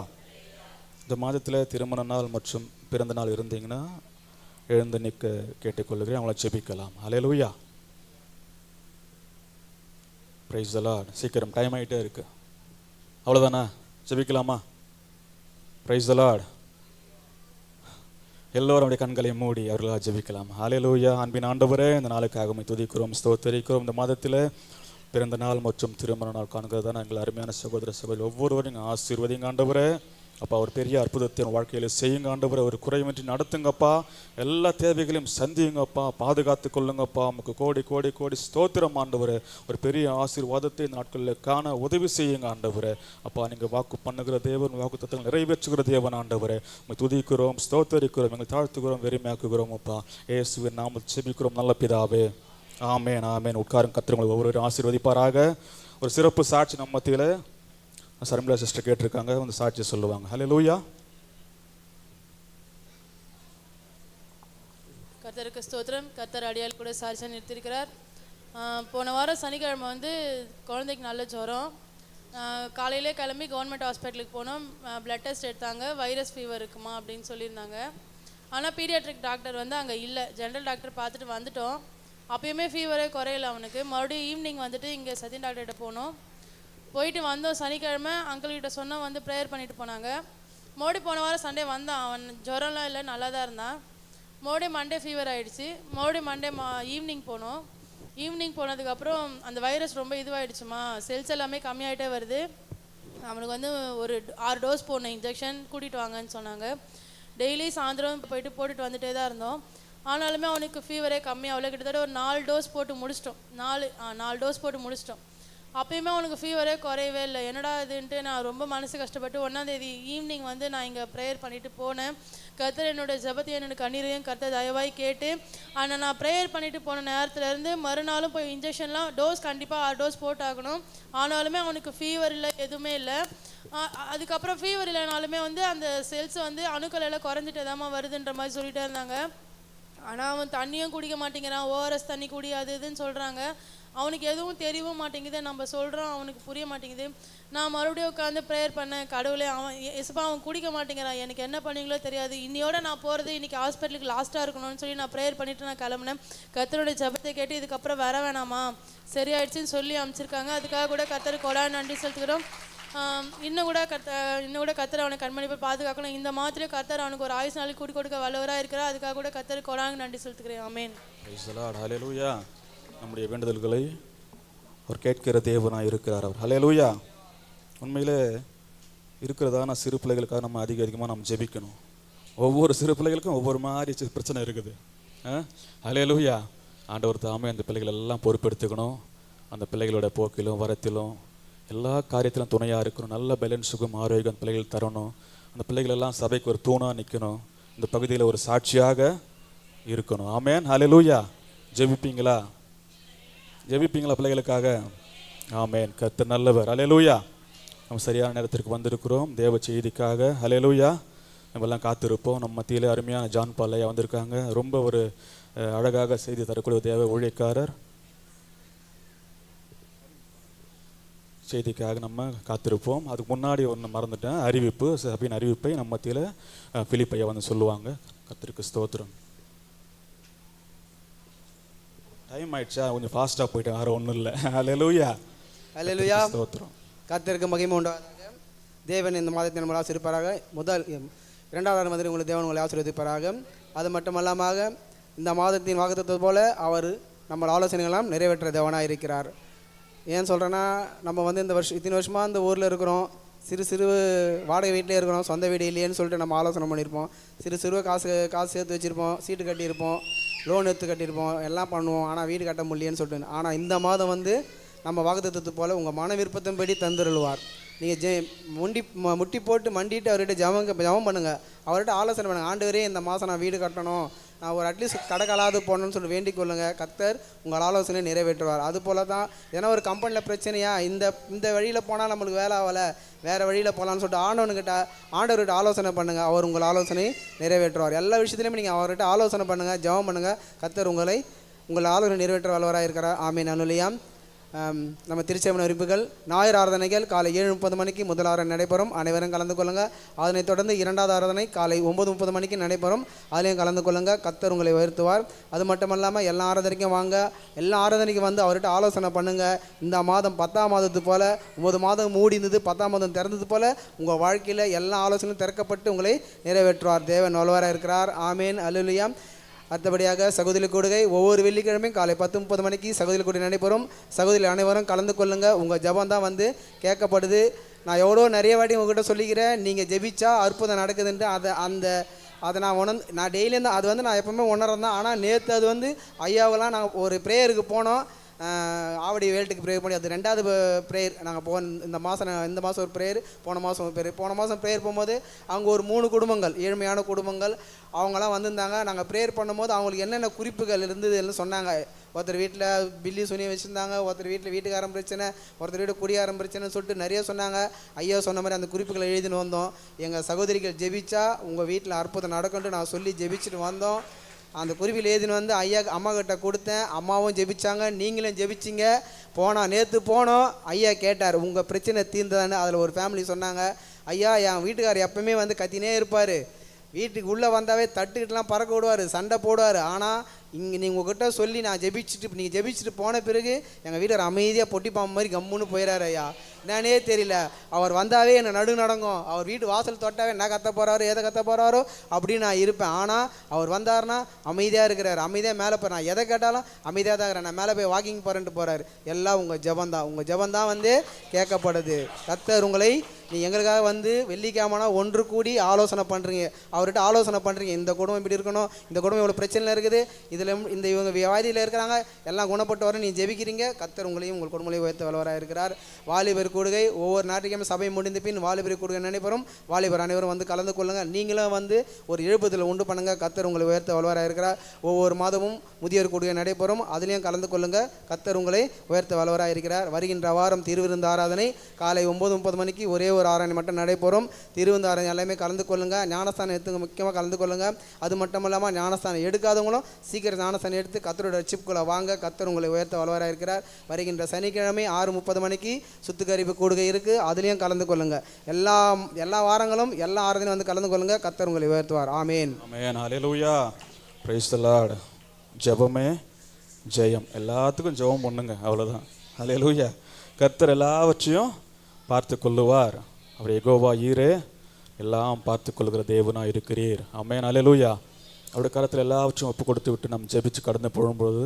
இந்த மாதத்தில் திருமண நாள் மற்றும் பிறந்த நாள் இருந்தீங்கன்னா எழுந்து நிற்க கேட்டுக்கொள்கிறேன், அவங்கள செபிக்கலாம். ஹல்லேலூயா. Praise the lord. சீக்கிரம் டைம் ஆகிட்டே இருக்கு, அவ்வளோதானா? ஜெபிக்கலாமா? Praise the lord. எல்லோரும் அவருடைய கண்களை மூடி அவர்களாக ஜெபிக்கலாம். ஹல்லேலூயா. அன்பின் ஆண்டவரே, இந்த நாளுக்காக உம்மை துதிக்கிறோம், ஸ்தோத்தரிக்கிறோம். இந்த மாதத்தில் பிறந்த நாள் மற்றும் திருமண நாள் காண்கிறதா எங்கள் அருமையான சகோதர சகோதரி ஒவ்வொருவரும் நீங்கள் ஆசீர்வதிங்க ஆண்டவரே. அப்பா ஒரு பெரிய அற்புதத்தை வாழ்க்கையில் செய்யுங்க ஆண்டவரை. ஒரு குறைவின்றி நடத்துங்கப்பா, எல்லா தேவைகளையும் சந்தியுங்கப்பா, பாதுகாத்து கொள்ளுங்கப்பா. நமக்கு கோடி கோடி கோடி ஸ்தோத்திரம் ஆண்டவரை. ஒரு பெரிய ஆசீர்வாதத்தை இந்த நாட்களில் காண உதவி செய்யுங்க ஆண்டவரை. அப்பா நீங்கள் வாக்கு பண்ணுகிற தேவன், வாக்கு தத்தங்கள் நிறைவேற்றுகிற தேவன் ஆண்டவரை. உங்களை துதிக்கிறோம், ஸ்தோத்தரிக்கிறோம், எங்களை தாழ்த்துகிறோம், வெறுமையாக்குகிறோம் அப்பா. இயேசுவின் நாமத்தில் செபிக்கிறோம் நல்ல பிதாவே, ஆமென் ஆமென். உட்காரும் கர்த்தர் உங்களை ஒவ்வொருவரும் ஆசீர்வதிப்பாராக. ஒரு சிறப்பு சாட்சி நம்ம மத்தியில் சர்மிளா சிஸ்டர் கேட்டிருக்காங்க, வந்து சாட்சி சொல்லுவாங்க. ஹல்லேலூயா. கர்த்தருக்கு ஸ்தோத்திரம். கர்த்தர் அடியால் கூட சாட்சியாக நிறுத்தியிருக்கிறார். போன வாரம் சனிக்கிழமை வந்து குழந்தைக்கு நல்ல ஜுரம். காலையிலே கிளம்பி கவர்மெண்ட் ஹாஸ்பிட்டலுக்கு போனோம். பிளட் டெஸ்ட் எடுத்தாங்க, வைரஸ் ஃபீவர் இருக்குமா அப்படின்னு சொல்லியிருந்தாங்க. ஆனால் பீடியாட்ரிக் டாக்டர் வந்து அங்கே இல்லை. ஜென்ரல் டாக்டர் பார்த்துட்டு வந்துட்டோம். அப்பயுமே ஃபீவரே குறையல அவனுக்கு. மறுபடியும் ஈவினிங் வந்துட்டு இங்கே சத்யன் டாக்டர்கிட்ட போனோம். போயிட்டு வந்தோம். சனிக்கிழமை அங்கிள்கிட்ட சொன்னால் வந்து ப்ரேயர் பண்ணிட்டு போனாங்க. மோடி போன வாரம் சண்டே வந்தான். அவன் ஜுரம்லாம் இல்லை, நல்லா தான் இருந்தான். மோடி மண்டே ஃபீவர் ஆகிடுச்சு. மோடி மண்டே ஈவினிங் போனோம். ஈவினிங் போனதுக்கப்புறம் அந்த வைரஸ் ரொம்ப இதுவாகிடுச்சுமா, செல்ஸ் எல்லாமே கம்மியாகிட்டே வருது. அவனுக்கு வந்து ஒரு 6 டோஸ் போடணும் இன்ஜெக்ஷன், கூட்டிகிட்டு வாங்கன்னு சொன்னாங்க. டெய்லி சாயந்தரம் போயிட்டு போட்டுட்டு வந்துட்டே தான் இருந்தோம். ஆனாலுமே அவனுக்கு ஃபீவரே கம்மியாகல. கிட்டத்தட்ட ஒரு 4 டோஸ் போட்டு முடிச்சிட்டோம். 4 டோஸ் போட்டு முடிச்சிட்டோம். அப்பயுமே அவனுக்கு ஃபீவரே குறையவே இல்லை. என்னடா இதுன்ட்டு நான் ரொம்ப மனசு கஷ்டப்பட்டு 1ஆம் தேதி ஈவினிங் வந்து நான் இங்கே ப்ரேயர் பண்ணிட்டு போனேன். கர்த்தர் என்னோட ஜெபத்தையும் என்னோட கண்ணீரையும் கர்த்தர் தயவாய் கேட்டு ஆனால் நான் ப்ரேயர் பண்ணிட்டு போன நேரத்துலேருந்து மறுநாளும் போய் இன்ஜெக்ஷன்லாம் டோஸ் கண்டிப்பாக 6 டோஸ் போட்டாகணும். ஆனாலுமே அவனுக்கு ஃபீவர் இல்லை, எதுவுமே இல்லை. அதுக்கப்புறம் ஃபீவர் இல்லைனாலுமே வந்து அந்த செல்ஸ் வந்து அணுக்கள் எல்லாம் குறைஞ்சிட்டு தாம்மா வருதுன்ற மாதிரி சொல்லிட்டே இருந்தாங்க. ஆனால் அவன் தண்ணியும் குடிக்க மாட்டேங்கிறான், ஓஆர்எஸ் தண்ணி குடி அது இதுன்னு சொல்கிறாங்க. அவனுக்கு எதுவும் தெரியவும் மாட்டேங்குது, நம்ம சொல்கிறோம் அவனுக்கு புரிய மாட்டேங்குது. நான் மறுபடியும் உட்காந்து ப்ரேயர் பண்ணேன், கடவுளே அவன் எஸ்பா அவன் குடிக்க மாட்டேங்கிறான், எனக்கு என்ன பண்ணீங்களோ தெரியாது, இன்னையோட நான் போகிறது இன்றைக்கி ஹாஸ்பிட்டலுக்கு லாஸ்ட்டாக இருக்கணும்னு சொல்லி நான் ப்ரேயர் பண்ணிவிட்டு நான் கிளம்புனேன். கர்த்தருடைய ஜெபத்தை கேட்டு இதுக்கப்புறம் வர வேணாமா சரியாயிடுச்சுன்னு சொல்லி அமைச்சிருக்காங்க. அதுக்காக கூட கர்த்தருக்கு கொடான்னு நன்றி செலுத்துக்கிறோம். இன்னும் கூட கர்த்தர் அவனை கண்மணிப்பை பாதுகாக்கணும். இந்த மாதிரி கர்த்தர் அவனுக்கு ஒரு ஆயுசு நாளைக்கு கூடி கொடுக்க வல்லவராக இருக்கிறார். அதுக்காக கூட கர்த்தருக்கு கொடான்னு நன்றி செலுத்துக்கிறேன். ஆமென். Praise the Lord. ஹல்லேலூயா. நம்முடைய வேண்டுதல்களை அவர் கேட்கிற தேவனாக இருக்கிறார் அவர். ஹல்லேலூயா. உண்மையிலே இருக்கிறதான சிறு பிள்ளைகளுக்காக நம்ம அதிகமாக நம்ம ஜெபிக்கணும். ஒவ்வொரு சிறு பிள்ளைகளுக்கும் ஒவ்வொரு மாதிரி பிரச்சனை இருக்குது. ஹல்லேலூயா. ஆண்டவர் தாமே அந்த பிள்ளைகள் எல்லாம் பொறுப்பெடுத்துக்கணும். அந்த பிள்ளைகளோட போக்கிலும் வரத்திலும் எல்லா காரியத்திலும் துணையாக இருக்கணும். நல்ல பேலன்ஸ், சுகம், ஆரோக்கியம் பிள்ளைகள் தரணும். அந்த பிள்ளைகள் எல்லாம் சபைக்கு ஒரு தூணாக நிற்கணும். இந்த பகுதியில் ஒரு சாட்சியாக இருக்கணும். ஆமென். ஹல்லேலூயா. ஜெபிப்பீங்களா பிள்ளைகளுக்காக? ஆமென். கர்த்தர் நல்லவர். ஹல்லேலூயா. நம்ம சரியான நேரத்திற்கு வந்திருக்கிறோம் தேவ செய்திக்காக. ஹல்லேலூயா. நம்ம எல்லாம் காத்திருப்போம். நம்ம மத்தியிலே அருமையான ஜான் பாலையா வந்திருக்காங்க. ரொம்ப ஒரு அழகாக செய்தி தரக்கூடிய தேவ ஊழியக்காரர். செய்திக்காக நம்ம காத்திருப்போம். அதுக்கு முன்னாடி ஒன்று மறந்துட்டேன், அறிவிப்பு, சபையின் அறிவிப்பை நம்ம மத்தியில் பிலிப்பையா வந்து சொல்லுவாங்க. கர்த்தருக்கு ஸ்தோத்திரம். டைம் ஆயிடுச்சா, கொஞ்சம் ஃபாஸ்ட்டாக போயிட்டேன், வேறு ஒன்றும் இல்லை. ஹல்லேலூயா. ஹல்லேலூயா. ஸ்தோத்திரம். கர்த்தருக்கு மகிமை உண்டாவதாக. தேவன் இந்த மாதத்தை நம்மளை ஆசீர்வதிப்பாராக. 2வது மாதிரி உங்களை தேவன் உங்களை ஆசீர்வதிப்பாராக. அது மட்டுமல்லாமல் இந்த மாதத்தின் வாக்குத்தத்தம் போல அவர் நம்ம ஆலோசனைகளாம் நிறைவேற்ற தேவனாக இருக்கிறார். ஏன் சொல்கிறேன்னா, நம்ம வந்து இத்தனை வருஷமாக இந்த ஊரில் இருக்கிறோம். சிறு வாடகை வீட்டிலே இருக்கிறோம், சொந்த வீடு இல்லையேன்னு சொல்லிட்டு நம்ம ஆலோசனை பண்ணியிருப்போம். சிறு காசு சேர்த்து வச்சுருப்போம், சீட்டு கட்டியிருப்போம், லோன் எடுத்து கட்டியிருப்போம், எல்லாம் பண்ணுவோம். ஆனால் வீடு கட்ட முடியலன்னு சொல்லிட்டு. ஆனால் இந்த மாதம் வந்து நம்ம வாக்குத்தத்தத்தை போல் உங்கள் மன விருப்பத்தின்படி தந்துருள்வார். நீங்கள் முட்டி போட்டு மண்டிட்டு அவர்கிட்ட ஜெபம் பண்ணுங்கள், அவர்கிட்ட ஆலோசனை பண்ணுங்கள். ஆண்டவரே இந்த மாதம் நான் வீடு கட்டணும், நான் ஒரு அட்லீஸ்ட் கடைக்காலாவது போடணும்னு சொல்லி வேண்டிக் கொள்ளுங்கள். கர்த்தர் உங்கள் ஆலோசனை நிறைவேற்றுவார். அது போல தான் ஏன்னா ஒரு கம்பெனியில் பிரச்சனையா, இந்த வழியில் போனால் நம்மளுக்கு வேலை ஆகலை, வேறு வழியில் போகலான்னு சொல்லிட்டு ஆண்டவர்கிட்ட ஆலோசனை பண்ணுங்கள். அவர் உங்கள் ஆலோசனை நிறைவேற்றுவார். எல்லா விஷயத்துலையுமே நீங்கள் அவர்கிட்ட ஆலோசனை பண்ணுங்கள், ஜெபம் பண்ணுங்கள். கர்த்தர் உங்கள் ஆலோசனை நிறைவேற்ற வல்லவராக இருக்கிறார். ஆமீன். அல்லேலூயா. நம்ம திருச்சபை அறிவிப்புகள். ஞாயிறு ஆராதனைகள் காலை 7:30 மணிக்கு முதல் ஆராதனை நடைபெறும், அனைவரும் கலந்து கொள்ளுங்கள். அதனைத் தொடர்ந்து 2வது ஆராதனை காலை 9:30 மணிக்கு நடைபெறும், அதிலையும் கலந்து கொள்ளுங்கள். கர்த்தர் உங்களை உயர்த்துவார். அது மட்டும் இல்லாமல் எல்லா ஆராதனைக்கும் வாங்க, எல்லா ஆராதனைக்கும் வந்து அவர்கிட்ட ஆலோசனை பண்ணுங்கள். இந்த மாதம் 10ஆம் மாதத்து போல் 9 மாதம் மூடி இருந்தது, 10ஆம் மாதம் திறந்தது போல் உங்கள் வாழ்க்கையில் எல்லா ஆலோசனையும் திறக்கப்பட்டு உங்களை நிறைவேற்றுவார். தேவன் வல்லவராக இருக்கிறார். ஆமீன். அல்லேலூயா. அடுத்தபடியாக சகோதரி கூடுகை ஒவ்வொரு வெள்ளிக்கிழமையும் காலை 10:30 மணிக்கு சகோதரி கூடுகை நடைபெறும். சகோதரி அனைவரும் கலந்து கொள்ளுங்கள். உங்கள் ஜெபம் தான் வந்து கேட்கப்படுது. நான் எவ்வளோ நிறைய வாட்டி உங்கள்கிட்ட சொல்லிக்கிறேன், நீங்கள் ஜெபிச்சா அற்புதம் நடக்குதுன்ட்டு. அதை நான் டெய்லியும் தான் அது வந்து நான் எப்போவுமே உணர்றேன் தான். ஆனால் நேற்று அது வந்து ஐயாவெல்லாம் நாங்கள் ஒரு ப்ரேயருக்கு போனோம், ஆவடி வேல்ட்டுக்கு ப்ரேயர் பண்ணி. அது 2வது ப்ரேயர் நாங்கள் இந்த மாதம் ஒரு ப்ரேயர், போன மாதம் ப்ரேயர் போகும்போது அவங்க ஒரு 3 குடும்பங்கள், ஏழ்மையான குடும்பங்கள், அவங்களாம் வந்திருந்தாங்க. நாங்கள் ப்ரேயர் பண்ணும்போது அவங்களுக்கு என்னென்ன குறிப்புகள் இருந்ததுன்னு சொன்னாங்க. ஒருத்தர் வீட்டில் பில்லி சுனி வச்சுருந்தாங்க, ஒருத்தர் வீட்டில் வீட்டுக்காரன் பிரச்சனை, ஒருத்தர் வீட்டு குடியாரம் பிரச்சனைன்னு சொல்லிட்டு நிறைய சொன்னாங்க. ஐயா சொன்ன மாதிரி அந்த குறிப்புகளை எழுதின்னு வந்தோம். எங்கள் சகோதரிகள் ஜெபிச்சா உங்கள் வீட்டில் அற்புதம் நடக்கும்ட்டு நான் சொல்லி ஜெபிச்சுட்டு வந்தோம். அந்த குறிப்பில் எழுதின்னு வந்து அம்மா கிட்ட கொடுத்தேன். அம்மாவும் ஜெபிச்சாங்க, நீங்களும் ஜெபிச்சிங்க. நேற்று போனோம். ஐயா கேட்டார், உங்கள் பிரச்சனை தீர்ந்ததானே. அதில் ஒரு ஃபேமிலி சொன்னாங்க, ஐயா என் வீட்டுக்காரர் எப்பவுமே வந்து கத்தினே இருப்பார், வீட்டுக்கு உள்ளே வந்தாவே தட்டுக்கிட்டலாம் பறக்க விடுவார், சண்டை போடுவார். ஆனால் நீங்கள் உங்கள்கிட்ட சொல்லி நான் நீங்கள் ஜெபிச்சுட்டு போன பிறகு எங்கள் வீட்டில் அமைதியாக பொட்டிப்பாம்பு மாதிரி கம்முன்னு போயிடாரு ஐயா. என்னன்னே தெரியல, அவர் வந்தாவே என்னை நடங்கும். அவர் வீட்டு வாசல் தொட்டாவே என்ன கத்த போகிறாரோ எதை கத்த போகிறாரோ அப்படின்னு நான் இருப்பேன். ஆனால் அவர் வந்தாருன்னா அமைதியாக இருக்கிறார், அமைதியாக மேலே போகிறேன். நான் எதை கேட்டாலும் அமைதியாக தான் இருக்கிறேன். நான் மேலே போய் வாக்கிங் போகிறேன்ட்டு போகிறாரு. எல்லாம் உங்கள் ஜெபந்தான் வந்து கேட்கப்படுது. கர்த்தர் உங்களை எங்களுக்காக வந்து வெள்ளிக்கிழமைனா ஒன்று கூடி ஆலோசனை பண்ணுறீங்க, அவர்கிட்ட ஆலோசனை பண்ணுறீங்க. இந்த குடும்பம் இப்படி இருக்கணும், இந்த குடும்பம் இவ்வளோ பிரச்சனை இருக்குது, இது இதில் இந்த இவங்க வியாதியில் இருக்கிறாங்க, எல்லாம் குணப்பட்டு வர நீ ஜெபிக்கிறீங்க. கர்த்தர் உங்களையும் உங்கள் குடும்பங்களையும் உயர்த்த வல்லவராக இருக்கிறார். வாலிபர் கூடுகை ஒவ்வொரு ஞாயிற்றுக்கிழமை சபை முடிந்த பின் வாலிபர் கூடுகை நடைபெறும். வாலிபர் அனைவரும் வந்து கலந்து கொள்ளுங்கள். நீங்களும் வந்து ஒரு எழுப்புதல் உண்டு பண்ணுங்கள். கர்த்தர் உங்களை உயர்த்த வல்லவராக இருக்கிறார். ஒவ்வொரு மாதமும் முதியோர் கூடுகை நடைபெறும். அதுலேயும் கலந்து கொள்ளுங்கள். கர்த்தர் உங்களை உயர்த்த வல்லவராக இருக்கிறார். வருகின்ற வாரம் திருவிருந்து ஆராதனை காலை 9:30 மணிக்கு ஒரே ஒரு ஆராதனை மட்டும் நடைபெறும். திருவிருந்து ஆராதனை எல்லாமே கலந்து கொள்ளுங்கள். ஞானஸ்தானம் எடுத்து முக்கியமாக கலந்து கொள்ளுங்கள். அது மட்டும் இல்லாமல் ஞானஸ்தானம் எடுக்காதவங்களும் சீக்கிரம் ஞானஸ்தானம் எடுத்து கர்த்தரோட சிப்குள்ளே வாங்க. கர்த்தர் உங்களை உயர்த்த வல்லவராக இருக்கிறார். வருகின்ற சனிக்கிழமை 6:30 மணிக்கு சுத்திகரிப்பு கூடுகை இருக்குது. அதுலேயும் கலந்து கொள்ளுங்கள். எல்லா வாரங்களும் எல்லா ஆராதனையும் வந்து கலந்து கொள்ளுங்கள். கர்த்தர் உங்களை உயர்த்துவார். ஆமேன். ஆமென். ஹல்லேலூயா. Praise the lord. ஜெபமே ஜெயம். எல்லாத்துக்கும் ஜெபம் பண்ணுங்க, அவ்வளோதான். ஹல்லேலூயா. கர்த்தர் எல்லாவற்றையும் பார்த்து கொள்ளுவார். அவர் யெகோவா ஈரே, எல்லாம் பார்த்து கொள்கிற தேவனாக இருக்கிறீர். ஆமென். ஹல்லேலூயா. அவருடைய கரத்தில் எல்லாவற்றையும் ஒப்பு கொடுத்து விட்டு நம்ம ஜெபிச்சு கடந்து போகும்போது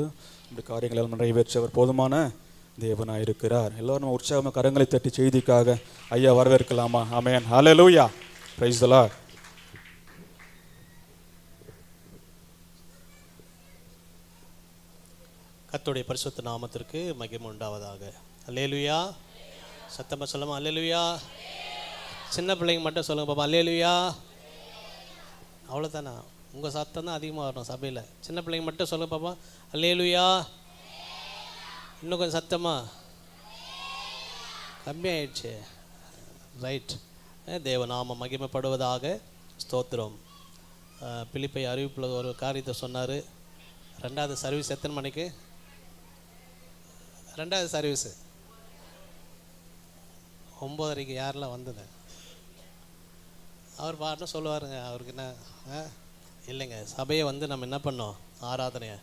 இந்த காரியங்களை நிறைவேற்றவர் போதுமான தேவனாக இருக்கிறார். எல்லோரும் நம்ம உற்சாகமாக கரங்களை தட்டி செய்திக்காக ஐயா வரவேற்கலாமா? ஆமென். ஹல்லேலூயா. Praise the Lord. கர்த்தருடைய பரிசுத்த நாமத்திற்கு மகிமை உண்டாவதாக. அல்லேலூயா. சத்தமாக சொல்லுமா அல்லேலூயா. சின்ன பிள்ளைங்க மட்டும் சொல்லுங்க பாப்பா அல்லேலூயா. அவ்வளோதானா? உங்கள் சத்தம் தான் அதிகமாக வரணும் சபையில். சின்ன பிள்ளைங்க மட்டும் சொல்லுங்க பாப்பா அல்லேலூயா. இன்னும் கொஞ்சம் சத்தமா? கம்மியாயிடுச்சு. ரைட். தேவநாமம் மகிமைப்படுவதாக. ஸ்தோத்திரம். பிலிப்பை அறிவிப்பில் ஒரு காரியத்தை சொன்னார். 2வது சர்வீஸ் எத்தனை மணிக்கு? 2வது சர்வீஸு 9:30. யாரெல்லாம் வந்தது? அவர் பாட்டுன்னு சொல்லுவாருங்க. அவருக்கு என்ன இல்லைங்க, சபையை வந்து நம்ம என்ன பண்ணோம்? ஆராதனையை.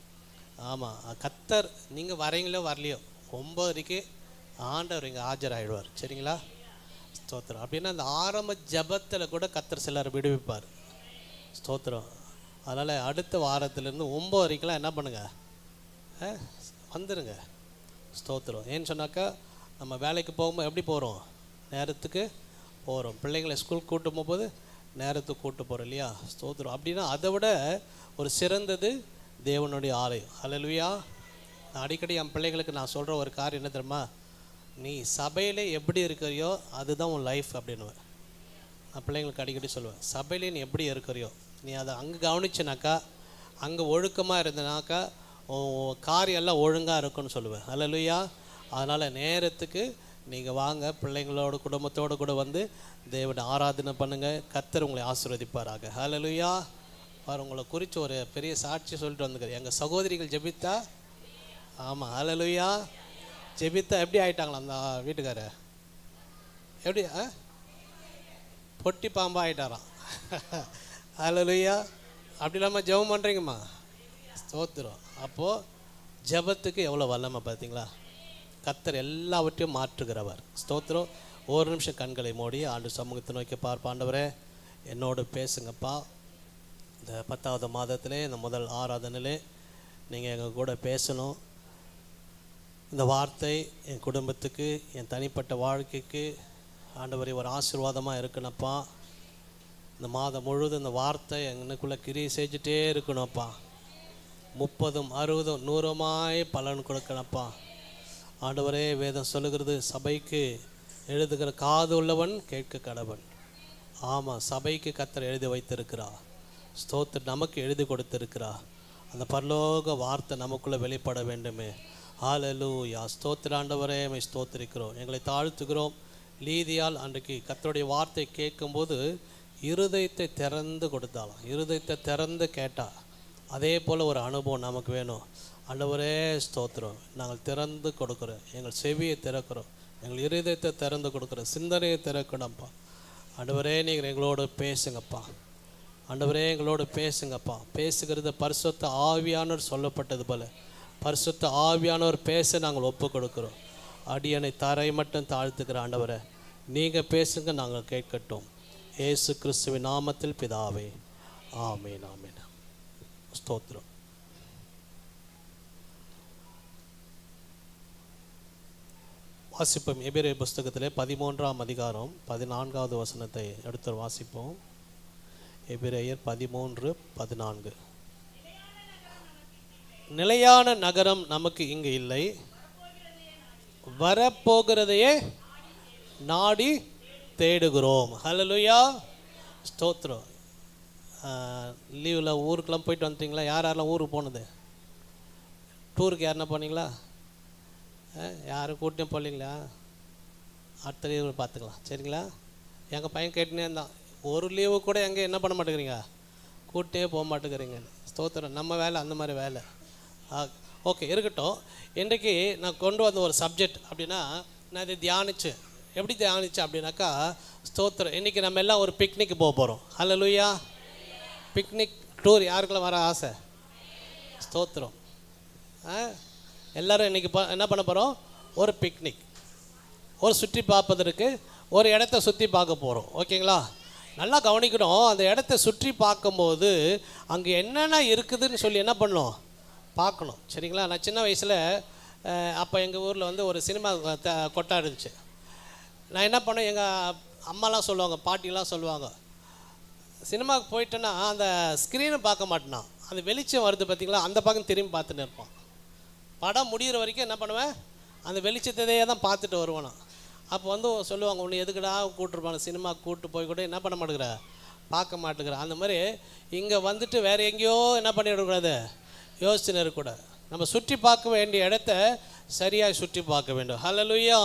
ஆமாம், கர்த்தர் நீங்கள் வரீங்களோ வரலையோ 9:30 ஆண்டவர் இங்கே ஆஜராகிடுவார். சரிங்களா? ஸ்தோத்திரம். அப்படின்னா அந்த ஆரம்ப ஜபத்தில் கூட கர்த்தர் சிலர் விடுவிப்பார். ஸ்தோத்திரம். அதனால் அடுத்த வாரத்துலேருந்து 9:30 என்ன பண்ணுங்கள்? வந்துடுங்க. ஸ்தோத்திரம். ஏன்னு சொன்னாக்கா நம்ம வேலைக்கு போகும்போது எப்படி போகிறோம்? நேரத்துக்கு போகிறோம். பிள்ளைங்களை ஸ்கூலுக்கு கூட்டு போகும்போது நேரத்துக்கு கூட்டு போகிறோம் இல்லையா? ஸ்தோத்திரம். அப்படின்னா அதை விட ஒரு சிறந்தது தேவனுடைய ஆலயம். ஹல்லேலூயா. நான் அடிக்கடி என் பிள்ளைங்களுக்கு நான் சொல்கிற ஒரு காரியம் என்ன தெரியுமா? நீ சபையில் எப்படி இருக்கிறியோ அதுதான் உன் லைஃப் அப்படின்னுவேன். நான் பிள்ளைங்களுக்கு அடிக்கடி சொல்லுவேன், சபையிலே நீ எப்படி இருக்கிறியோ நீ அதை அங்கே கவனிச்சினாக்கா, அங்கே ஒழுக்கமாக இருந்தனாக்கா காரியம் எல்லாம் ஒழுங்காக இருக்குன்னு சொல்லுவேன். ஹல்லேலூயா. அதனால் நேரத்துக்கு நீங்கள் வாங்க, பிள்ளைங்களோட குடும்பத்தோடு கூட வந்து தேவனை ஆராதனை பண்ணுங்கள். கர்த்தர் உங்களை ஆசீர்வதிப்பாராக. ஹல்லேலூயா. உங்களை குறித்து ஒரு பெரிய சாட்சி சொல்லிட்டு வந்துக்கிறேன். எங்கள் சகோதரிகள் ஜெபித்தா, ஆமாம் ஹல்லேலூயா, ஜெபித்தா எப்படி ஆகிட்டாங்களா அந்த வீட்டுக்காரர்? எப்படி பொட்டி பாம்பா ஆகிட்டாராம். ஹல்லேலூயா. அப்படி இல்லாமல் ஜெபம் பண்ணுறீங்கம்மா. ஸ்தோத்திரம். அப்போது ஜெபத்துக்கு எவ்வளோ வல்லமை பார்த்தீங்களா? கர்த்தர் எல்லாவற்றையும் மாற்றுகிறவர். ஸ்தோத்திரம். ஒரு நிமிஷம் கண்களை மூடி ஆண்டு சமூகத்தை நோக்கி பார்ப்பாண்டவரே, என்னோடு பேசுங்கப்பா. இந்த 10வது மாதத்திலே இந்த முதல் ஆராதனையிலே நீங்கள் எங்கள் கூட பேசணும். இந்த வார்த்தை என் குடும்பத்துக்கு, என் தனிப்பட்ட வாழ்க்கைக்கு ஆண்டவரே ஒரு ஆசீர்வாதமாக இருக்கணும்ப்பா. இந்த மாதம் முழுவதும் இந்த வார்த்தை எனக்குள்ளே கிரியை செஞ்சுட்டே இருக்கணும்ப்பா. 30, 60, 100 பலன் கொடுக்கணும்ப்பா. ஆண்டவரே, வேதம் சொல்லுகிறது, சபைக்கு எழுதுகிற காது உள்ளவன் கேட்க கடவன். ஆமாம், சபைக்கு கர்த்தர் எழுதி வைத்திருக்கிறா. ஸ்தோத்திரம். நமக்கு எழுதி கொடுத்திருக்கிறா. அந்த பரலோக வார்த்தை நமக்குள்ளே வெளிப்பட வேண்டுமே. ஹல்லேலூயா. ஸ்தோத்திர ஆண்டவரே, மை ஸ்தோத்திரிக்கிறோம், எங்களை தாழ்த்துகிறோம். லீதியால் அன்றைக்கு கர்த்தருடைய வார்த்தை கேட்கும்போது இருதயத்தை திறந்து கொடுத்தாலாம். இருதயத்தை திறந்து கேட்டா. அதே போல் ஒரு அனுபவம் நமக்கு வேணும். ஆண்டவரே ஸ்தோத்திரம். நாங்கள் திறந்து கொடுக்குறோம், எங்கள் செவியை திறக்கிறோம், எங்கள் இருதயத்தை திறந்து கொடுக்குறோம், சிந்தனையை திறக்கணும்ப்பா. ஆண்டவரே, நீங்கள் எங்களோடு பேசுங்கப்பா. ஆண்டவரே, எங்களோடு பேசுங்கப்பா. பேசுகிறது பரிசுத்த ஆவியானவர் சொல்லப்பட்டது போல பரிசுத்த ஆவியானவர் பேச நாங்கள் ஒப்பு கொடுக்குறோம். அடியனை தரை மட்டும் தாழ்த்துக்கிற ஆண்டவரை, நீங்கள் பேசுங்க, நாங்கள் கேட்கட்டும். இயேசு கிறிஸ்துவின் நாமத்தில் பிதாவே, ஆமேன். ஆமேன். ஸ்தோத்திரம். வாசிப்போம். எபிரேயர் புஸ்தகத்திலே 13ஆம் அதிகாரம் 14வது வசனத்தை எடுத்து வாசிப்போம். எபிரேயர் 13:14. நிலையான நகரம் நமக்கு இங்கு இல்லை, வரப்போகிறதையே நாடி தேடுகிறோம். ஹல்லேலூயா, ஸ்தோத்திரம். லீவில் ஊருக்கெல்லாம் போயிட்டு வந்துட்டீங்களா? யாரெல்லாம் ஊருக்கு போனது? டூருக்கு யாருன்னா போனீங்களா? யாரும் கூட்டியும் போகலீங்களா? அடுத்த லீவு பார்த்துக்கலாம், சரிங்களா? எங்கள் பையன் கேட்டுனே இருந்தான், ஒரு லீவு கூட எங்கே என்ன பண்ண மாட்டேங்கிறீங்க, கூட்டே போக மாட்டேங்கிறீங்க. ஸ்தோத்திரம். நம்ம வேலை அந்த மாதிரி வேலை. ஓகே, இருக்கட்டும். இன்றைக்கு நான் கொண்டு வந்த ஒரு சப்ஜெக்ட் அப்படின்னா, நான் இதை தியானித்தேன். எப்படி தியானித்தேன் அப்படின்னாக்கா, ஸ்தோத்திரம், இன்றைக்கி நம்ம எல்லாம் ஒரு பிக்னிக் போக போகிறோம். ஹல்லேலூயா. பிக்னிக் டூர் யாருக்கெல்லாம் வர ஆசை? ஸ்தோத்திரம். எல்லோரும் இன்றைக்கி என்ன பண்ண போகிறோம்? ஒரு பிக்னிக், ஒரு சுற்றி பார்ப்பதற்கு ஒரு இடத்த சுற்றி பார்க்க போகிறோம். ஓகேங்களா? நல்லா கவனிக்கணும். அந்த இடத்த சுற்றி பார்க்கும்போது அங்கே என்னென்ன இருக்குதுன்னு சொல்லி என்ன பண்ணணும்? பார்க்கணும், சரிங்களா? நான் சின்ன வயசில் அப்போ எங்கள் ஊரில் வந்து ஒரு சினிமா கொட்டா இருந்துச்சு. நான் என்ன பண்ணேன், எங்கள் அம்மாலாம் சொல்லுவாங்க, பாட்டிலாம் சொல்லுவாங்க, சினிமாவுக்கு போயிட்டேன்னா அந்த ஸ்க்ரீனை பார்க்க மாட்டேனா, அந்த வெளிச்சம் வருது பார்த்திங்களா, அந்த பக்கம் திரும்பி பார்த்துட்டு இருப்பான். படம் முடிகிற வரைக்கும் என்ன பண்ணுவேன், அந்த வெளிச்சத்தையே தான் பார்த்துட்டு வருவேன் நான். அப்போ வந்து சொல்லுவாங்க, ஒன்று எதுக்குடா கூப்பிட்ருப்பாங்க, சினிமாவுக்கு கூப்பிட்டு போய் கூட என்ன பண்ண மாட்டேங்கிற, பார்க்க மாட்டேங்கிற. அந்த மாதிரி இங்கே வந்துட்டு வேறு எங்கேயோ என்ன பண்ணிடக்கூடாது, யோசிச்சுன்னு இருக்கக்கூடாது. நம்ம சுற்றி பார்க்க வேண்டிய இடத்த சரியாக சுற்றி பார்க்க வேண்டும். ஹல்லேலூயா,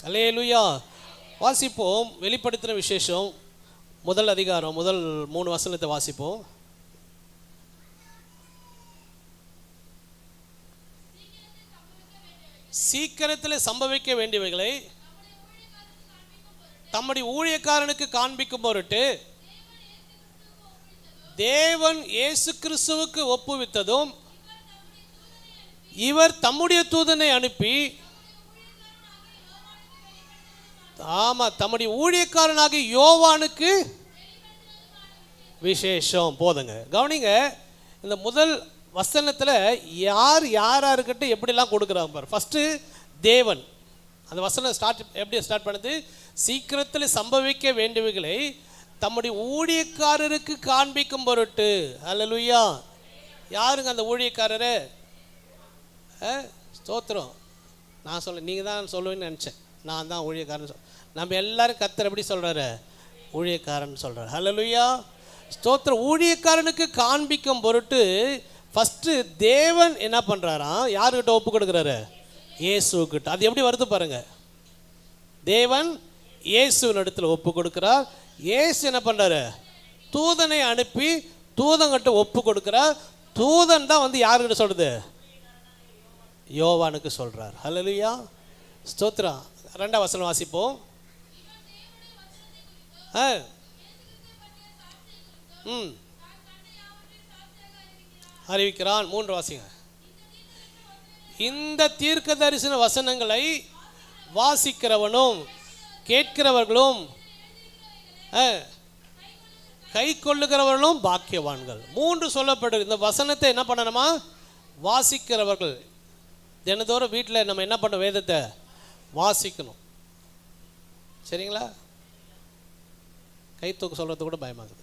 அல்லேலூயா. வாசிப்போம். வெளிப்படுத்தின விசேஷம் முதல் அதிகாரம் முதல் 3 வசனத்தை வாசிப்போம். சீக்கிரத்தில் சம்பவிக்க வேண்டியவைகளை தம்முடைய ஊழியக்காரனுக்கு காண்பிக்கும் பொருட்டு தேவன் இயேசு கிறிஸ்துவுக்கு ஒப்புவித்ததும் இவர் தம்முடைய தூதனை அனுப்பி தம்முடைய ஊழியக்காரனாகி யோவானுக்கு விசேஷம். போதுங்க, கவனிங்க. இந்த முதல் வசனத்தில் யாருக்கிட்ட எப்படிலாம் கொடுக்குறாங்க பாரு. ஃபஸ்ட்டு தேவன். அந்த வசனம் எப்படி ஸ்டார்ட் பண்ணுது? சீக்கிரத்தில் சம்பவிக்க வேண்டியவைகளை தம்முடைய ஊழியக்காரருக்கு காண்பிக்கும் பொருட்டு. ஹல்லேலூயா. யாருங்க அந்த ஊழியக்காரரு? ஸ்தோத்திரம். நான் சொல்ல, நீங்கள் தான் சொல்லுவேன்னு நினச்சேன். நான் தான் ஊழியக்காரன். நம்ம எல்லாரும் கர்த்தர் எப்படி சொல்கிறாரு? ஊழியக்காரன் சொல்கிறார். ஹல்லேலூயா, ஸ்தோத்திரம். ஊழியக்காரனுக்கு காண்பிக்கும் பொருட்டு ஃபஸ்ட்டு தேவன் என்ன பண்ணுறாராம்? யாருக்கிட்ட ஒப்பு கொடுக்குறாரு? இயேசுக்கிட்ட. அது எப்படி வருது பாருங்க. தேவன் இயேசுவின் இடத்துல ஒப்பு கொடுக்குறார். இயேசு என்ன பண்ணுறாரு? தூதனை அனுப்பி தூதங்கிட்ட ஒப்பு கொடுக்குறார். தூதன் தான் வந்து யாருக்கிட்ட சொல்கிறது? யோவானுக்கு சொல்கிறார். ஹல்லேலூயா, ஸ்தோத்திரம். 2ஆம் வசனம் வாசிப்போம். அறிவிக்கிறான். 3 வாசிங்க. இந்த தீர்க்க தரிசன வசனங்களை வாசிக்கிறவனும் கேட்கிறவர்களும் கை கொள்ளுகிறவர்களும் பாக்கியவான்கள். 3 சொல்லப்படுது. இந்த வசனத்தை என்ன பண்ணணுமா? வாசிக்கிறவர்கள். தினந்தோறும் வீட்டில் நம்ம என்ன பண்ண, வேதத்தை வாசிக்கணும், சரிங்களா? கை தூக்க சொல்கிறது கூட பயமாகுது.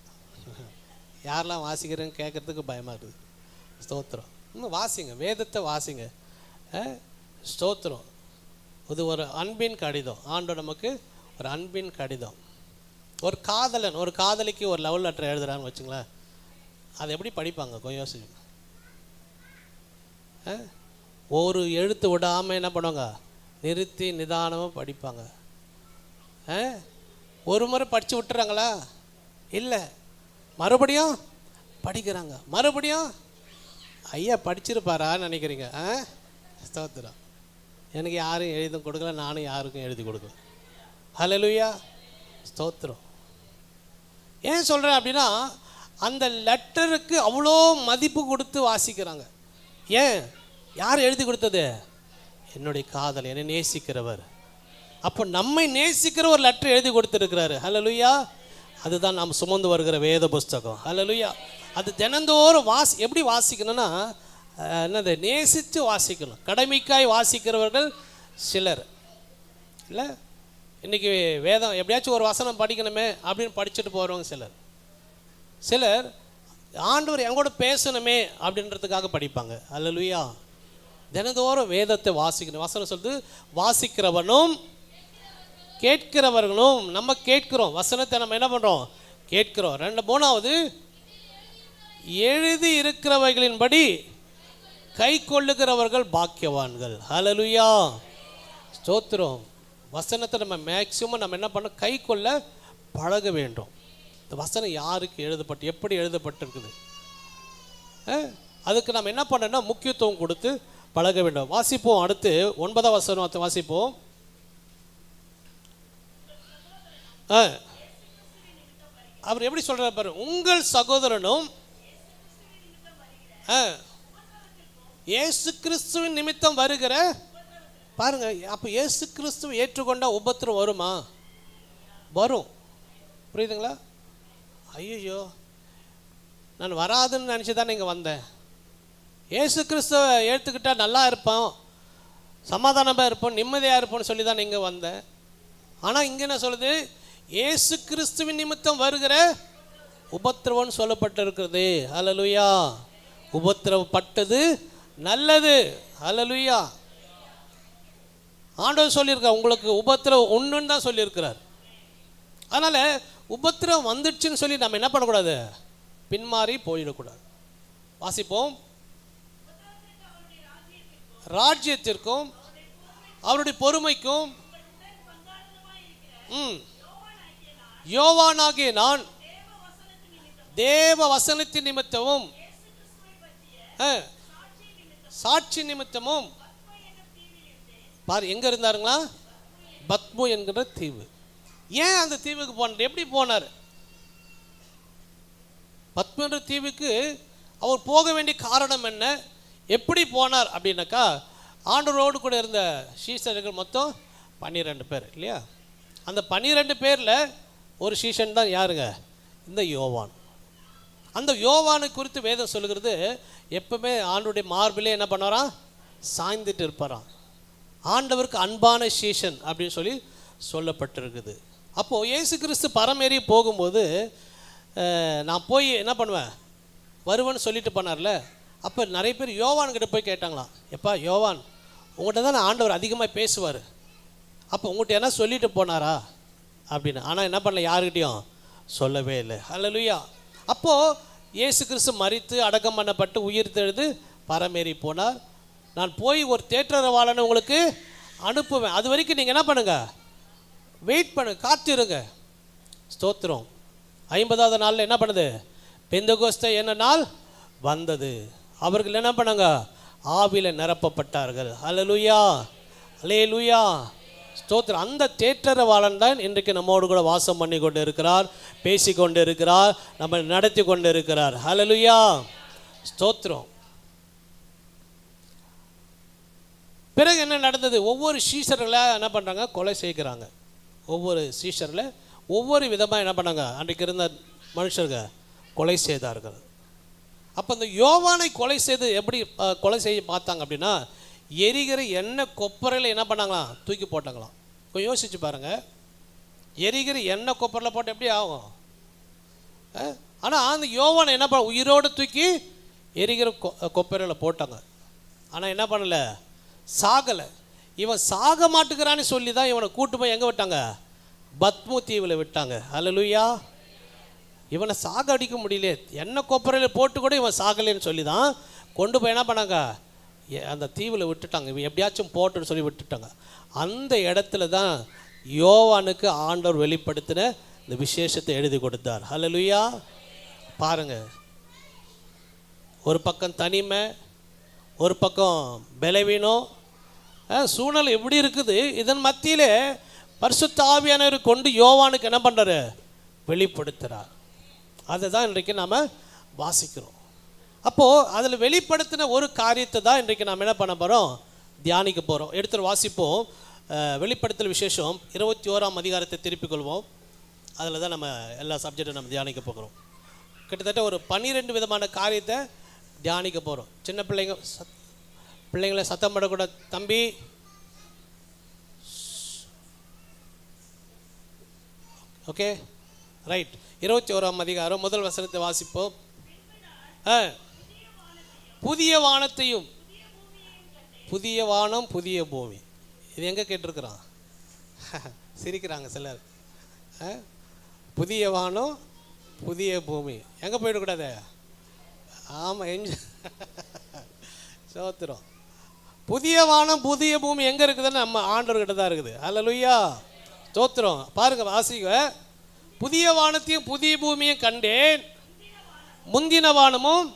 யாரெல்லாம் வாசிக்கிறேன்னு கேட்குறதுக்கு பயமாக இருக்குது. ஸ்தோத்திரம். இன்னும் வாசிங்க, வேதத்தை வாசிங்க. ஸ்தோத்திரம். இது ஒரு அன்பின் கடிதம். ஆண்டவர் நமக்கு ஒரு அன்பின் கடிதம். ஒரு காதலன் ஒரு காதலிக்கு ஒரு லவ் லெட்டர் எழுதுறான்னு வச்சுங்களேன், அதை எப்படி படிப்பாங்க? கொஞ்சம் யோசிச்சு. ஒரு எழுத்து விடாமல் என்ன பண்ணுவாங்க? நிறுத்தி நிதானமாக படிப்பாங்க. ஒரு முறை படித்து விட்டுறாங்களா? இல்லை, மறுபடியும் படிக்கிறாங்க. மறுபடியும் ஐயா படிச்சிருப்பாரான்னு நினைக்கிறீங்க. ஸ்தோத்திரம். எனக்கு யாரும் எழுதும் கொடுக்கல, நானும் யாருக்கும் எழுதி கொடுக்கல. ஹல்லேலூயா, ஸ்தோத்திரம். ஏன் சொல்கிறேன் அப்படின்னா, அந்த லெட்டருக்கு அவ்வளோ மதிப்பு கொடுத்து வாசிக்கிறாங்க. ஏன்? யார் எழுதி கொடுத்தது? என்னுடைய காதல், என்னை நேசிக்கிறவர். அப்போ நம்மை நேசிக்கிற ஒரு லெட்டர் எழுதி கொடுத்துருக்கிறாரு. ஹல்லேலூயா. அதுதான் நாம் சுமந்து வருகிற வேத புஸ்தகம். ஹல்லேலூயா. அது தினந்தோறும் எப்படி வாசிக்கணும்னா, என்னது? நேசித்து வாசிக்கணும். கடமைக்காய் வாசிக்கிறவர்கள் சிலர் இல்லை. இன்றைக்கி வேதம் எப்படியாச்சும் ஒரு வசனம் படிக்கணுமே அப்படின்னு படிச்சுட்டு போகிறவங்க சிலர். சிலர் ஆண்டவர் என் கூட பேசணுமே அப்படின்றதுக்காக படிப்பாங்க. அல்லேலூயா. தினந்தோறும் வேதத்தை வாசிக்கணும். வசனம் சொல்லுது, வாசிக்கிறவனும் கேட்கிறவர்களும். நம்ம கேட்கிறோம் வசனத்தை, நம்ம என்ன பண்ணுறோம்? கேட்கிறோம். மூணாவது, எழுதி இருக்கிறவைகளின்படி கை கொள்ளுகிறவர்கள் பாக்கியவான்கள். அல்லேலூயா, ஸ்தோத்திரம். வசனத்தை நம்ம மேக்சிமம் நம்ம என்ன பண்ண, கை கொள்ள பழக வேண்டும். இந்த வசனம் யாருக்கு எழுதப்பட்டு, எப்படி எழுதப்பட்டிருக்குது, அதுக்கு நம்ம என்ன பண்ணோம்னா முக்கியத்துவம் கொடுத்து பழக வேண்டும். வாசிப்போம். அடுத்து 9ஆம் வசனத்தை வாசிப்போம். அவர் எப்படி சொல்றாரு பாரு, உங்கள் சகோதரனும் இயேசு கிறிஸ்துவின் நிமித்தம் வருகிற, பாருங்க, அப்போ இயேசு கிறிஸ்துவை ஏற்றுக்கொண்டா உபத்திரம் வருமா? வரும். புரியுதுங்களா? ஐயோ, நான் வராதுன்னு நினச்சி தான் இங்கே வந்தேன். இயேசு கிறிஸ்துவை ஏற்றுக்கிட்டா நல்லா இருப்போம், சமாதானமாக இருப்போம், நிம்மதியாக இருப்போம்னு சொல்லி தான் இங்கே வந்தேன். ஆனால் இங்கே என்ன சொல்லுது? இயேசு கிறிஸ்துவின் நிமித்தம் வருகிற உபத்திரவம் சொல்லப்பட்டிருக்கிறது. அல்லேலூயா. உபத்திரவப்பட்டது நல்லது. அல்லேலூயா. ஆண்டவர் சொல்லியிருக்கார், உங்களுக்கு உபத்திரவம் ஒன்றுன்னு தான் சொல்லியிருக்கிறார். அதனால் உபத்திரவம் வந்துடுச்சுன்னு சொல்லி நம்ம என்ன பண்ணக்கூடாது? பின்மாறி போயிடக்கூடாது. வாசிப்போம். ராஜ்யத்திற்கும் அவருடைய பொறுமைக்கும் யோவானாகிய நான் தேவ வசனத்தின் நிமித்தமும் சாட்சி நிமித்தமும், பாரு எங்க இருந்தாருங்களா? பத்மு என்கிற தீவு. ஏன் அந்த தீவுக்கு போனார்? எப்படி போனார்? பத்மு என்ற தீவுக்கு அவர் போக வேண்டிய காரணம் என்ன? எப்படி போனார் அப்படின்னாக்கா, ஆண்டவரோடு கூட இருந்த சீஷர்கள் மொத்தம் 12 பேர் இல்லையா? அந்த 12 பேரில் ஒரு சீஷன் தான் யாருங்க? இந்த யோவான். அந்த யோவானை குறித்து வேதம் சொல்லுகிறது, எப்பவுமே ஆண்டவருடைய மார்பிலே என்ன பண்ணுவாராம்? சாய்ந்துட்டு இருப்பாராம். ஆண்டவருக்கு அன்பான சீஷன் அப்படின்னு சொல்லி சொல்லப்பட்டிருக்குது. அப்போது இயேசு கிறிஸ்து பரமேறி போகும்போது நான் போய் என்ன பண்ணுவேன், வருவேன்னு சொல்லிட்டு போனார்ல. அப்போ நிறைய பேர் யோவான்கிட்ட போய் கேட்டாங்களாம், எப்பா யோவான், உங்கள்கிட்ட தான் ஆண்டவர் அதிகமாக பேசுவார், அப்போ உங்கள்கிட்ட என்ன சொல்லிட்டு போனாரா அப்படின்னு. ஆனால் என்ன பண்ணல, யாருக்கிட்டையும் சொல்லவே இல்லை. அல்லேலூயா. அப்போது இயேசு கிறிஸ்து மரித்து அடக்கம் பண்ணப்பட்டு உயிர் தெழுது பரமேறி போனார். நான் போய் ஒரு தேற்றரவாளனை உங்களுக்கு அனுப்புவேன், அது வரைக்கும் நீங்கள் என்ன பண்ணுங்க, வெயிட் பண்ணுங்க, காத்திருங்க. ஸ்தோத்திரம். 50ஆவது நாளில் என்ன பண்ணுது? பெந்தெகோஸ்தே என்ன நாள் வந்தது. அவர்கள் என்ன பண்ணாங்க? ஆவியில் நிரப்பப்பட்டார்கள். அல்லேலூயா, அல்லேலூயா, ஸ்தோத்திரம். அந்த தேற்றரவாளன் தான் இன்றைக்கு நம்மோடு கூட வாசம் பண்ணி கொண்டு இருக்கிறார், பேசி கொண்டு இருக்கிறார், நம்ம நடத்தி கொண்டு இருக்கிறார். அல்லேலூயா, ஸ்தோத்திரம். பிறகு என்ன நடந்தது? ஒவ்வொரு சீஷர்களை என்ன பண்ணுறாங்க? கொலை செய்கிறாங்க. ஒவ்வொரு சீஷரில் ஒவ்வொரு விதமாக என்ன பண்ணாங்க? அன்றைக்கு இருந்த மனுஷர்கள் கொலை செய்தார்கள். அப்போ இந்த யோவானை கொலை செய்து எப்படி கொலை செய்ய பார்த்தாங்க அப்படின்னா, எரிகிற எண்ணெய் கொப்பரையில் என்ன பண்ணாங்களாம்? தூக்கி போட்டாங்களாம். கொஞ்சம் யோசிச்சு பாருங்கள், எரிகிற எண்ணெய் கொப்பரையில் போட்டு எப்படி ஆகும்? ஆனால் அந்த யோவானை என்ன பண்ண, உயிரோடு தூக்கி எரிகிற கொப்பரையில் போட்டாங்க. ஆனால் என்ன பண்ணலை? சாகலை. இவன் சாக மாட்டுக்கிறான்னு சொல்லி தான் இவனை கூட்டு போய் எங்கே விட்டாங்க? பத்மு தீவில் விட்டாங்க. அல்லேலூயா. இவனை சாக அடிக்க முடியல, எண்ணெய் கொப்பரையில் போட்டு கூட இவன் சாகலைன்னு சொல்லி தான் கொண்டு போய் என்ன பண்ணாங்க? அந்த தீவில் விட்டுட்டாங்க. இவன் எப்படியாச்சும் போட்டுன்னு சொல்லி விட்டுட்டாங்க. அந்த இடத்துல தான் யோவானுக்கு ஆண்டவர் வெளிப்படுத்தின இந்த விசேஷத்தை எழுதி கொடுத்தார். அல்லேலூயா. பாருங்க, ஒரு பக்கம் தனிமை, ஒரு பக்கம் பலவீனம், சூழ்நிலை எப்படி இருக்குது. இதன் மத்தியில் பரிசுத்த ஆவியானவர் கொண்டு யோவானுக்கு என்ன பண்ணுறாரு? வெளிப்படுத்துகிறார். அதை தான் இன்றைக்கு நாம் வாசிக்கிறோம். அப்போது அதில் வெளிப்படுத்தின ஒரு காரியத்தை தான் இன்றைக்கு நாம் என்ன பண்ண போகிறோம்? தியானிக்க போகிறோம். எடுத்து வாசிப்போம். வெளிப்படுத்தல் விசேஷம் 21ஆம் அதிகாரத்தை திருப்பிக் கொள்வோம். அதில் தான் நம்ம எல்லா சப்ஜெக்டும் நம்ம தியானிக்க போகிறோம். கிட்டத்தட்ட ஒரு 12 விதமான காரியத்தை தியானிக்க போகிறோம். சின்ன பிள்ளைங்களை சத்தம் படக்கூடாது. தம்பி, ஓகே, ரைட். 21ஆம் அதிகாரம் முதல் வசனத்தை வாசிப்போம். புதிய வானத்தையும், புதிய வானம் புதிய பூமி. இது எங்கே கேட்டிருக்கிறான்? சிரிக்கிறாங்க சிலர். புதிய வானம் புதிய பூமி எங்கே போயிடக்கூடாது? ஆமாம், சோத்திரம். புதிய வானம் புதிய பூமி எங்கே இருக்குதுன்னு நம்ம ஆண்டவர்கிட்ட தான் இருக்குது. அல்லேலூயா, ஸ்தோத்திரம். பாருங்க, வாசிக்க. புதிய வானத்தையும் புதிய பூமியும் கண்டேன், முந்தின வானமும்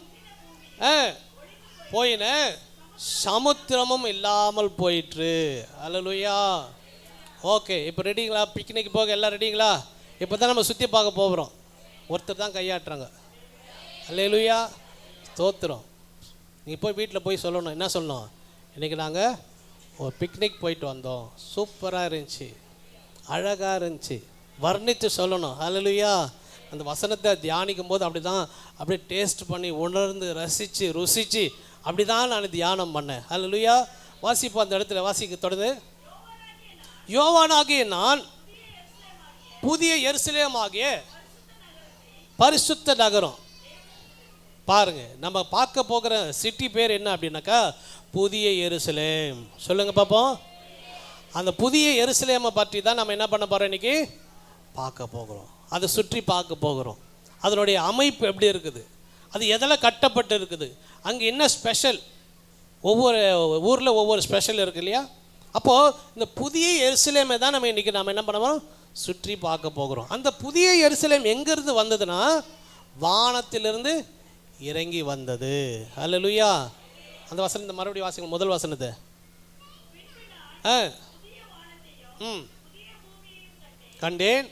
போயின, சமுத்திரமும் இல்லாமல் போயிற்று. அல்லேலூயா. ஓகே, இப்போ ரெடிங்களா? பிக்னிக் போக எல்லாம் ரெடிங்களா? இப்போ தான் நம்ம சுற்றி பார்க்க போகிறோம். ஒருத்தர் தான் கையாட்டுறாங்க. அல்லேலூயா, ஸ்தோத்திரம். நீங்கள் போய் வீட்டில் போய் சொல்லணும். என்ன சொல்லணும்? இன்றைக்கி நாங்கள் ஒரு பிக்னிக் போயிட்டு வந்தோம், சூப்பராக இருந்துச்சு, அழகாக இருந்துச்சு, வர்ணித்து சொல்லணும். அல்லேலூயா. அந்த வசனத்தை தியானிக்கும் போது அப்படி தான், அப்படியே டேஸ்ட் பண்ணி உணர்ந்து ரசித்து ருசித்து அப்படி தான் நான் தியானம் பண்ணேன். அல்லேலூயா. வாசிப்போம், அந்த இடத்துல வாசிக்க தொடர்ந்து. யோவானாகிய நான் புதிய எருசலேம் ஆகிய பரிசுத்த நகரம். பாருங்க, நம்ம பார்க்க போகிற சிட்டி பேர் என்ன அப்படின்னாக்கா புதிய எருசலேம். சொல்லுங்க பார்ப்போம். அந்த புதிய எருசலேமை பற்றி தான் நம்ம என்ன பண்ண போகிறோம்? இன்னைக்கு பார்க்க போகிறோம். அதை சுற்றி பார்க்க போகிறோம். அதனுடைய அமைப்பு எப்படி இருக்குது, அது எதில் கட்டப்பட்டு இருக்குது, அங்கே என்ன ஸ்பெஷல், ஒவ்வொரு ஊரில் ஒவ்வொரு ஸ்பெஷல் இருக்குது இல்லையா? அப்போது இந்த புதிய எருசலேமை தான் நம்ம இன்றைக்கி நம்ம என்ன பண்ணுவோம்? சுற்றி பார்க்க போகிறோம். அந்த புதிய எருசலேம் எங்கேருந்து வந்ததுன்னா வானத்திலிருந்து இறங்கி வந்தது. அல்லேலூயா. அந்த வசனத்தை மறுபடியும் வாசிங்க, முதல் வசனத்தை. கண்டேன்,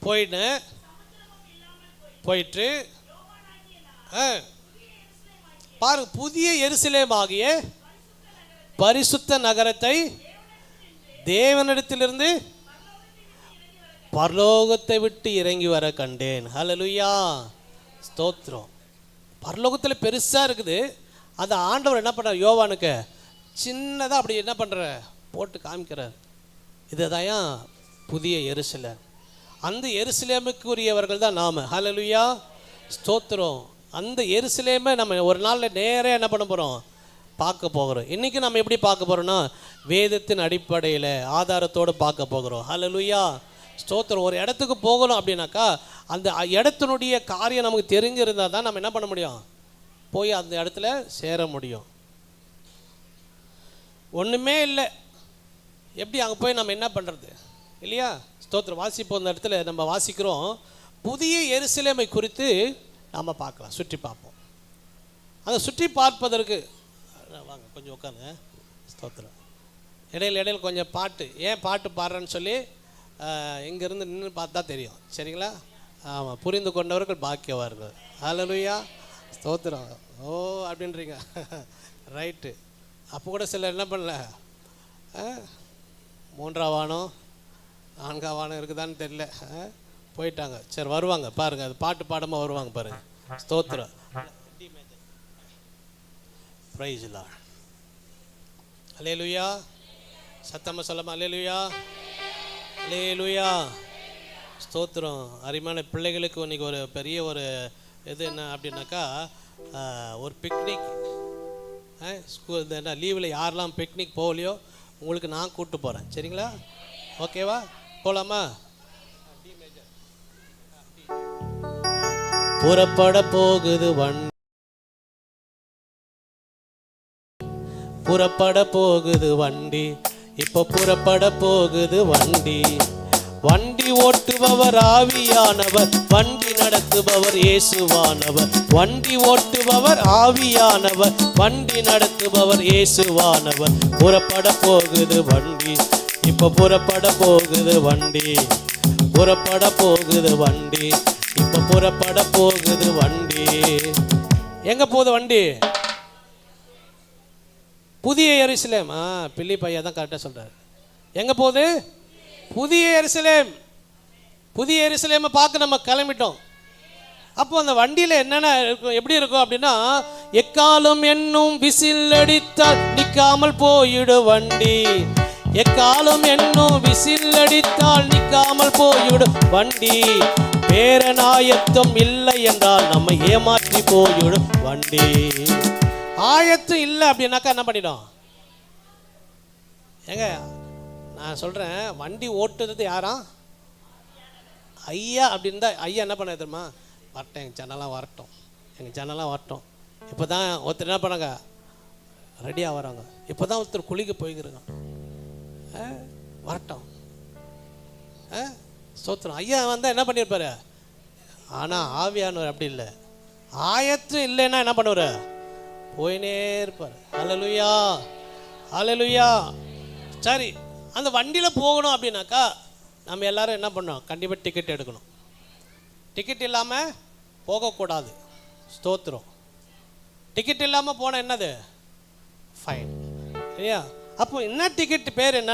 போயிட்டு பாருங்க, புதிய எருசலேம் ஆகிய பரிசுத்த நகரத்தை தேவனிடத்திலிருந்து பரலோகத்தை விட்டு இறங்கி வர கண்டேன். ஹல்லேலூயா, ஸ்தோத்திரம். பரலோகத்தில் பெருசாக இருக்குது. அந்த ஆண்டவர் என்ன பண்ணுறார்? யோவானுக்கு சின்னதாக அப்படி என்ன பண்ணுற போட்டு காமிக்கிறார். இதுதான் புதிய எருசலேம். அந்த எருசலேமுக்குரியவர்கள் தான் நாம். ஹல்லேலூயா, ஸ்தோத்திரம். அந்த எருசலேமை நம்ம ஒரு நாளில் நேராக என்ன பண்ண போகிறோம்? பார்க்க போகிறோம். இன்றைக்கி நம்ம எப்படி பார்க்க போகிறோன்னா வேதத்தின் அடிப்படையில் ஆதாரத்தோடு பார்க்க போகிறோம். ஹல்லேலூயா, ஸ்தோத்திரம். ஒரு இடத்துக்கு போகணும் அப்படின்னாக்கா அந்த இடத்தினுடைய காரியம் நமக்கு தெரிஞ்சிருந்தால் தான் நம்ம என்ன பண்ண முடியும்? போய் அந்த இடத்துல சேர முடியும். ஒன்றுமே இல்லை, எப்படி அங்கே போய் நம்ம என்ன பண்ணுறது இல்லையா? ஸ்தோத்திரம். வாசிப்போம். அந்த இடத்துல நம்ம வாசிக்கிறோம், புதிய எருசலேமை குறித்து நாம் பார்க்கலாம், சுற்றி பார்ப்போம். அதை சுற்றி பார்ப்பதற்கு வாங்க கொஞ்சம் உட்காருங்க. ஸ்தோத்திரம். இடையில கொஞ்சம் பாட்டு, ஏன் பாட்டு பாடுறேன்னு சொல்லி இங்கேருந்து நின்று பார்த்தா தெரியும். சரிங்களா? ஆமாம், புரிந்து கொண்டவர்கள் பாக்கியவார்கள். ஹல்லேலூயா, ஸ்தோத்திரம். ஓ அப்படின்றீங்க, ரைட்டு. அப்போ கூட சிலர் என்ன பண்ணல, 3ஆம் வானம் 4ஆம் வானம் இருக்குதான்னு தெரியல, போயிட்டாங்க. சரி, வருவாங்க பாருங்கள், அது பாட்டு பாடமாக வருவாங்க பாருங்கள். ஸ்தோத்திரம். Praise the lord. அல்லேலூயா. சத்தமாக சொல்லாம அல்லேலூயா, அல்லேலூயா, ஸ்தோத்திரம். அருமையான பிள்ளைகளுக்கு இன்றைக்கி ஒரு பெரிய ஒரு இது என்ன அப்படின்னாக்கா ஒரு பிக்னிக். ஸ்கூல் என்ன லீவில் யாரெல்லாம் பிக்னிக் போகலையோ உங்களுக்கு நான் கூப்பிட்டு போகிறேன். சரிங்களா? ஓகேவா? போகலாமா? புறப்பட போகுது வண்டி, புறப்பட போகுது வண்டி, இப்போ புறப்பட போகுது வண்டி. வண்டி ஓட்டுபவர் ஆவியானவர், வண்டி நடத்துபவர் இயேசுவானவர். வண்டி ஓட்டுபவர் ஆவியானவர், வண்டி நடத்துபவர் இயேசுவானவர். புறப்பட போகுது வண்டி, இப்போ புறப்பட போகுது வண்டி, புறப்பட போகுது வண்டி, இப்போ புறப்பட போகுது வண்டி. எங்கே போகுது வண்டி? புதிய எருசலேம். பிள்ளை பையா தான் கரெக்டாக சொல்கிறார். எங்கே போகுது? புதிய எருசலேம். புதிய எருசலேமை பார்க்க நம்ம கிளம்பிட்டோம். அப்போ அந்த வண்டியில் என்னென்ன இருக்கும், எப்படி இருக்கும் அப்படின்னா, எக்காலம் என்னும் விசில் அடித்தால் நிற்காமல் போயிடு வண்டி, எக்காலம் என்னும் விசில் அடித்தால் நிற்காமல் போயிடு வண்டி. பேரனாயத்தம் இல்லை என்றால் நம்ம ஏமாற்றி போயிடும் வண்டி. ஆயத்தம் இல்லை அப்படின்னாக்கா என்ன பண்ணிடும்? ஏங்க நான் சொல்கிறேன், வண்டி ஓட்டுறது யாரா? ஐயா அப்படின்னு தான். ஐயா என்ன பண்ண தெரியுமா? வரட்டும், எங்கள் ஜனலாம் வரட்டும், எங்கள் ஜனலாம் வரட்டும். இப்போ தான் ஒருத்தர் என்ன பண்ணாங்க, ரெடியாக வராங்க. இப்போ தான் ஒருத்தர் குளிக்க போய்க்கிறங்க, வரட்டும். சோத்திரம். ஐயா வந்தால் என்ன பண்ணியிருப்பாரு? ஆனால் ஆவியானவர் அப்படி இல்லை. ஆயத்தம் இல்லைன்னா என்ன பண்ணுவார்? போயினே இருப்பார். அல்லேலூயா, அல்லேலூயா. சரி, அந்த வண்டியில் போகணும் அப்படின்னாக்கா நம்ம எல்லாரும் என்ன பண்ணோம்? கண்டிப்பாக டிக்கெட் எடுக்கணும். டிக்கெட் இல்லாமல் போகக்கூடாது. ஸ்தோத்திரம். டிக்கெட் இல்லாமல் போனால் என்னது? ஃபைன் இல்லையா? அப்போ என்ன டிக்கெட் பேர் என்ன?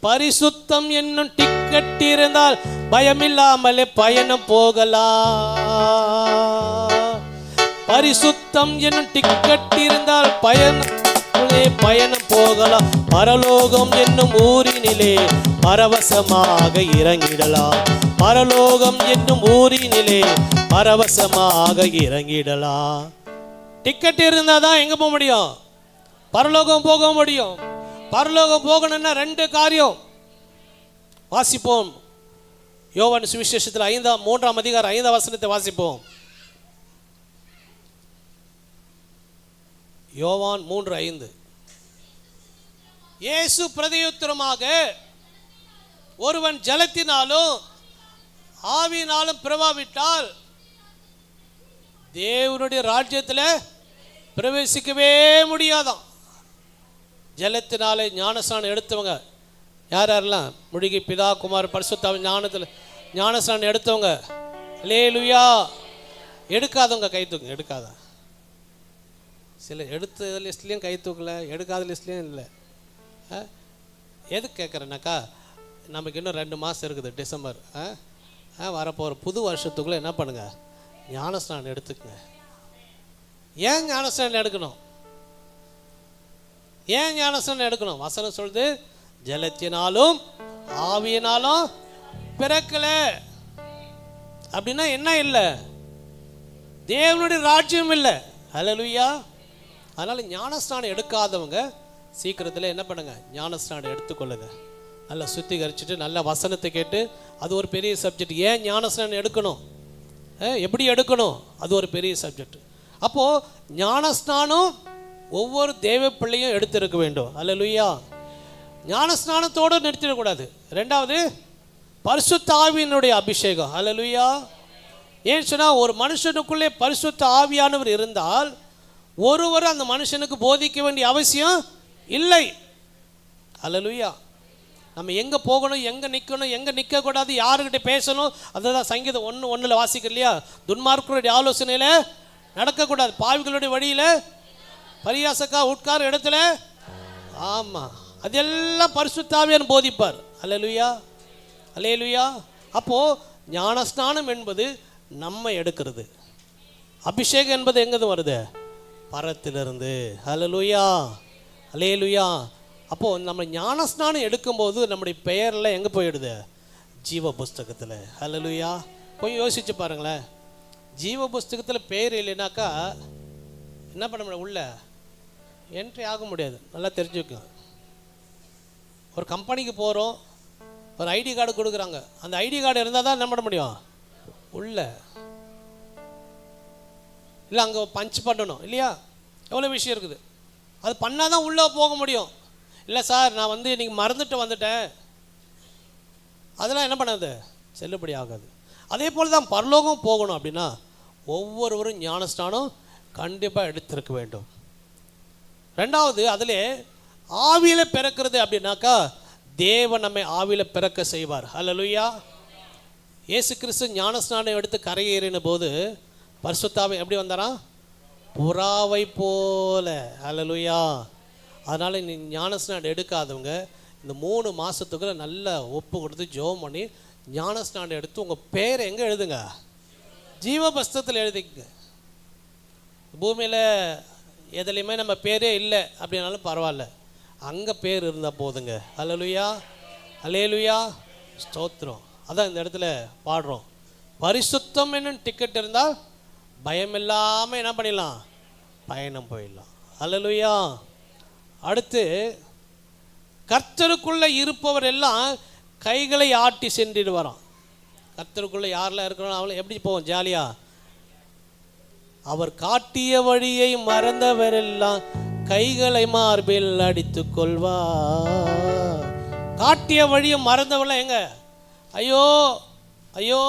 பரிசுத்தம் என்னும் டிக்கெட் இருந்தால் பயமில்லாமலே பயணம் போகலாம். பரிசுத்தம் என்னும் டிக்கெட் இருந்தால் பயணம் போகலாம். பரலோகம் என்னும் ஊரினிலே பரவசமாக இறங்கிடலாம். பரலோகம் என்னும் ஊரினிலே பரவசமாக இறங்கிடலாம். டிக்கெட் இருந்தால் தான் எங்கே போக முடியும்? பரலோகம் போக முடியும். பரலோகம் போகணும்னா 2 காரியம். வாசிப்போம். யோவான் சுவிசேஷத்தில் 3ஆம் அதிகாரம் 5ஆம் வசனத்தை வாசிப்போம். யோவான் 3:5. இயேசு பிரதியுத்தரமாக, ஒருவன் ஜலத்தினாலும் ஆவியினாலும் பிறவாவிட்டால் தேவனுடைய ராஜ்யத்தில் பிரவேசிக்கவே முடியாதான். ஜலத்தினாலே ஞானஸ்நானம் எடுத்தவங்க யார் யாரெல்லாம்? முழுகி பிதா குமார் பரிசுத்தாவின் ஞானத்தில் ஞானஸ்நானம் எடுத்தவங்க. அல்லேலூயா. எடுக்காதவங்க கை தூக்குங்க. எடுக்காத சில எடுத்த லிஸ்ட்லேயும் கை தூக்கல, எடுக்காத லிஸ்ட்லேயும் இல்லை. எதுக்கு கேட்குறேன்னாக்கா, நமக்கு இன்னும் 2 மாதம் இருக்குது. டிசம்பர் வரப்போகிற புது வருஷத்துக்குள்ளே என்ன பண்ணுங்க? ஞானஸ்நானம் எடுத்துக்கங்க. ஏன் ஞானஸ்நானம் எடுக்கணும்? ஏன் ஞானஸ்நானம் எடுக்கணும்? வசனம் சொல்லுது, ஜலத்தினாலும் ஆவியினாலும் பிறக்கல. அப்படின்னா என்ன இல்லை? தேவனுடைய ராஜ்யம் இல்லை. அல்லேலூயா. அதனால் ஞானஸ்நானம் எடுக்காதவங்க சீக்கிரத்தில் என்ன பண்ணுங்க? ஞானஸ்நானம் எடுத்துக்கொள்ளுங்க. நல்லா சுத்திகரிச்சுட்டு நல்ல வசனத்தை கேட்டு, அது ஒரு பெரிய சப்ஜெக்ட். ஏன் ஞானஸ்நானம் எடுக்கணும், எப்படி எடுக்கணும், அது ஒரு பெரிய சப்ஜெக்ட். அப்போது ஞானஸ்நானம் ஒவ்வொரு தேவ பிள்ளையும் எடுத்திருக்க வேண்டும். அல்லேலூயா. ஞானஸ்நானத்தோடு நிறுத்திடக்கூடாது. 2வது பரிசுத்த ஆவியினுடைய அபிஷேகம். அல்லேலூயா. ஏன்னு சொன்னால், ஒரு மனுஷனுக்குள்ளே பரிசுத்த ஆவியானவர் இருந்தால் ஒருவர் அந்த மனுஷனுக்கு போதிக்க வேண்டிய அவசியம் இல்லை. அல்லேலூயா. நம்ம எங்கே போகணும், எங்கே நிற்கணும், எங்கே நிற்கக்கூடாது, யாருக்கிட்ட பேசணும், அதுதான் சங்கீதம் 1:1 வாசிக்க இல்லையா? துன்மார்க்கருடைய ஆலோசனையில் நடக்கக்கூடாது, பாவிகளுடைய வழியில் பரியாசக்கா உட்கார இடத்துல. ஆமாம், அதெல்லாம் பரிசுத்த ஆவியானவர் போதிப்பார். அல்லேலூயா, அல்லேலூயா. அப்போது ஞானஸ்நானம் என்பது நம்ம எடுக்கிறது. அபிஷேகம் என்பது எங்கேருந்து வருது? பரத்திலிருந்து. அல்லேலூயா, அல்லேலூயா. அப்போது நம்ம ஞானஸ்நானம் எடுக்கும்போது நம்முடைய பெயரில் எங்கே போயிடுது? ஜீவ புஸ்தகத்தில். அல்லேலூயா. கொஞ்சம் யோசிச்சு பாருங்களேன். ஜீவ புஸ்தகத்தில் பெயர் இல்லைனாக்கா என்ன பண்ண முடியாது? உள்ள என்ட்ரி ஆக முடியாது. நல்லா தெரிஞ்சுக்கோங்க. ஒரு கம்பெனிக்கு போகிறோம், ஒரு ஐடி கார்டு கொடுக்குறாங்க. அந்த ஐடி கார்டு இருந்தால் தான் என்ன பண்ண முடியும்? உள்ள இல்லை, அங்கே பஞ்ச் பண்ணணும் இல்லையா? எவ்வளோ விஷயம் இருக்குது. அது பண்ணால் தான் உள்ளே போக முடியும். இல்லை சார், நான் இன்றைக்கி மறந்துட்டு வந்துட்டேன், அதெல்லாம் என்ன பண்ணாது? செல்லுபடி ஆகாது. அதே போல் தான் பரலோகம் போகணும் அப்படின்னா ஒவ்வொருவரும் ஞானஸ்நானம் கண்டிப்பாக எடுத்திருக்க வேண்டும். 2வது, அதில் ஆவியில் பிறக்கிறது அப்படின்னாக்கா தேவன் நம்மை ஆவியில் பிறக்க செய்வார். அல்லேலூயா. இயேசு கிறிஸ்து ஞானஸ்நானம் எடுத்து கரையேறின போது பரிசுத்த ஆவி எப்படி வந்தாராம்? புறாவை போல. அல்லேலூயா. அதனால் நீ ஞானஸ்நானம் எடுக்காதவங்க இந்த 3 மாதத்துக்குள்ள நல்லா ஒப்பு கொடுத்து ஜெபம் பண்ணி ஞானஸ்நானம் எடுத்து உங்கள் பேரை எங்கே எழுதுங்க? ஜீவபஸ்தத்தில் எழுதிங்க. பூமியில் எதுலேயுமே நம்ம பேரே இல்லை அப்படின்னாலும் பரவாயில்ல, அங்கே பேர் இருந்தால் போதுங்க. அல்லேலூயா, அல்லேலூயா, ஸ்தோத்திரம். அதான் இந்த இடத்துல பாடுறோம், பரிசுத்தம் என்னும் டிக்கெட் இருந்தால் பயம் இல்லாமல் என்ன பண்ணிடலாம், பயணம் போயிடலாம். அல்லேலூயா. அடுத்து, கர்த்தருக்குள்ளே இருப்பவர் எல்லாம் கைகளை ஆட்டி சென்றிடுவாராம். கர்த்தருக்குள்ளே யாரெல்லாம் இருக்கிறோம் அவளை எப்படி போவோம் ஜாலியாக. அவர் காட்டிய வழியை மறந்தவரெல்லாம் கைகளை மார்பில் அடித்து கொள்வார். காட்டிய வழியை மறந்தவரெல்லாம் எங்க? ஐயோ ஐயோ,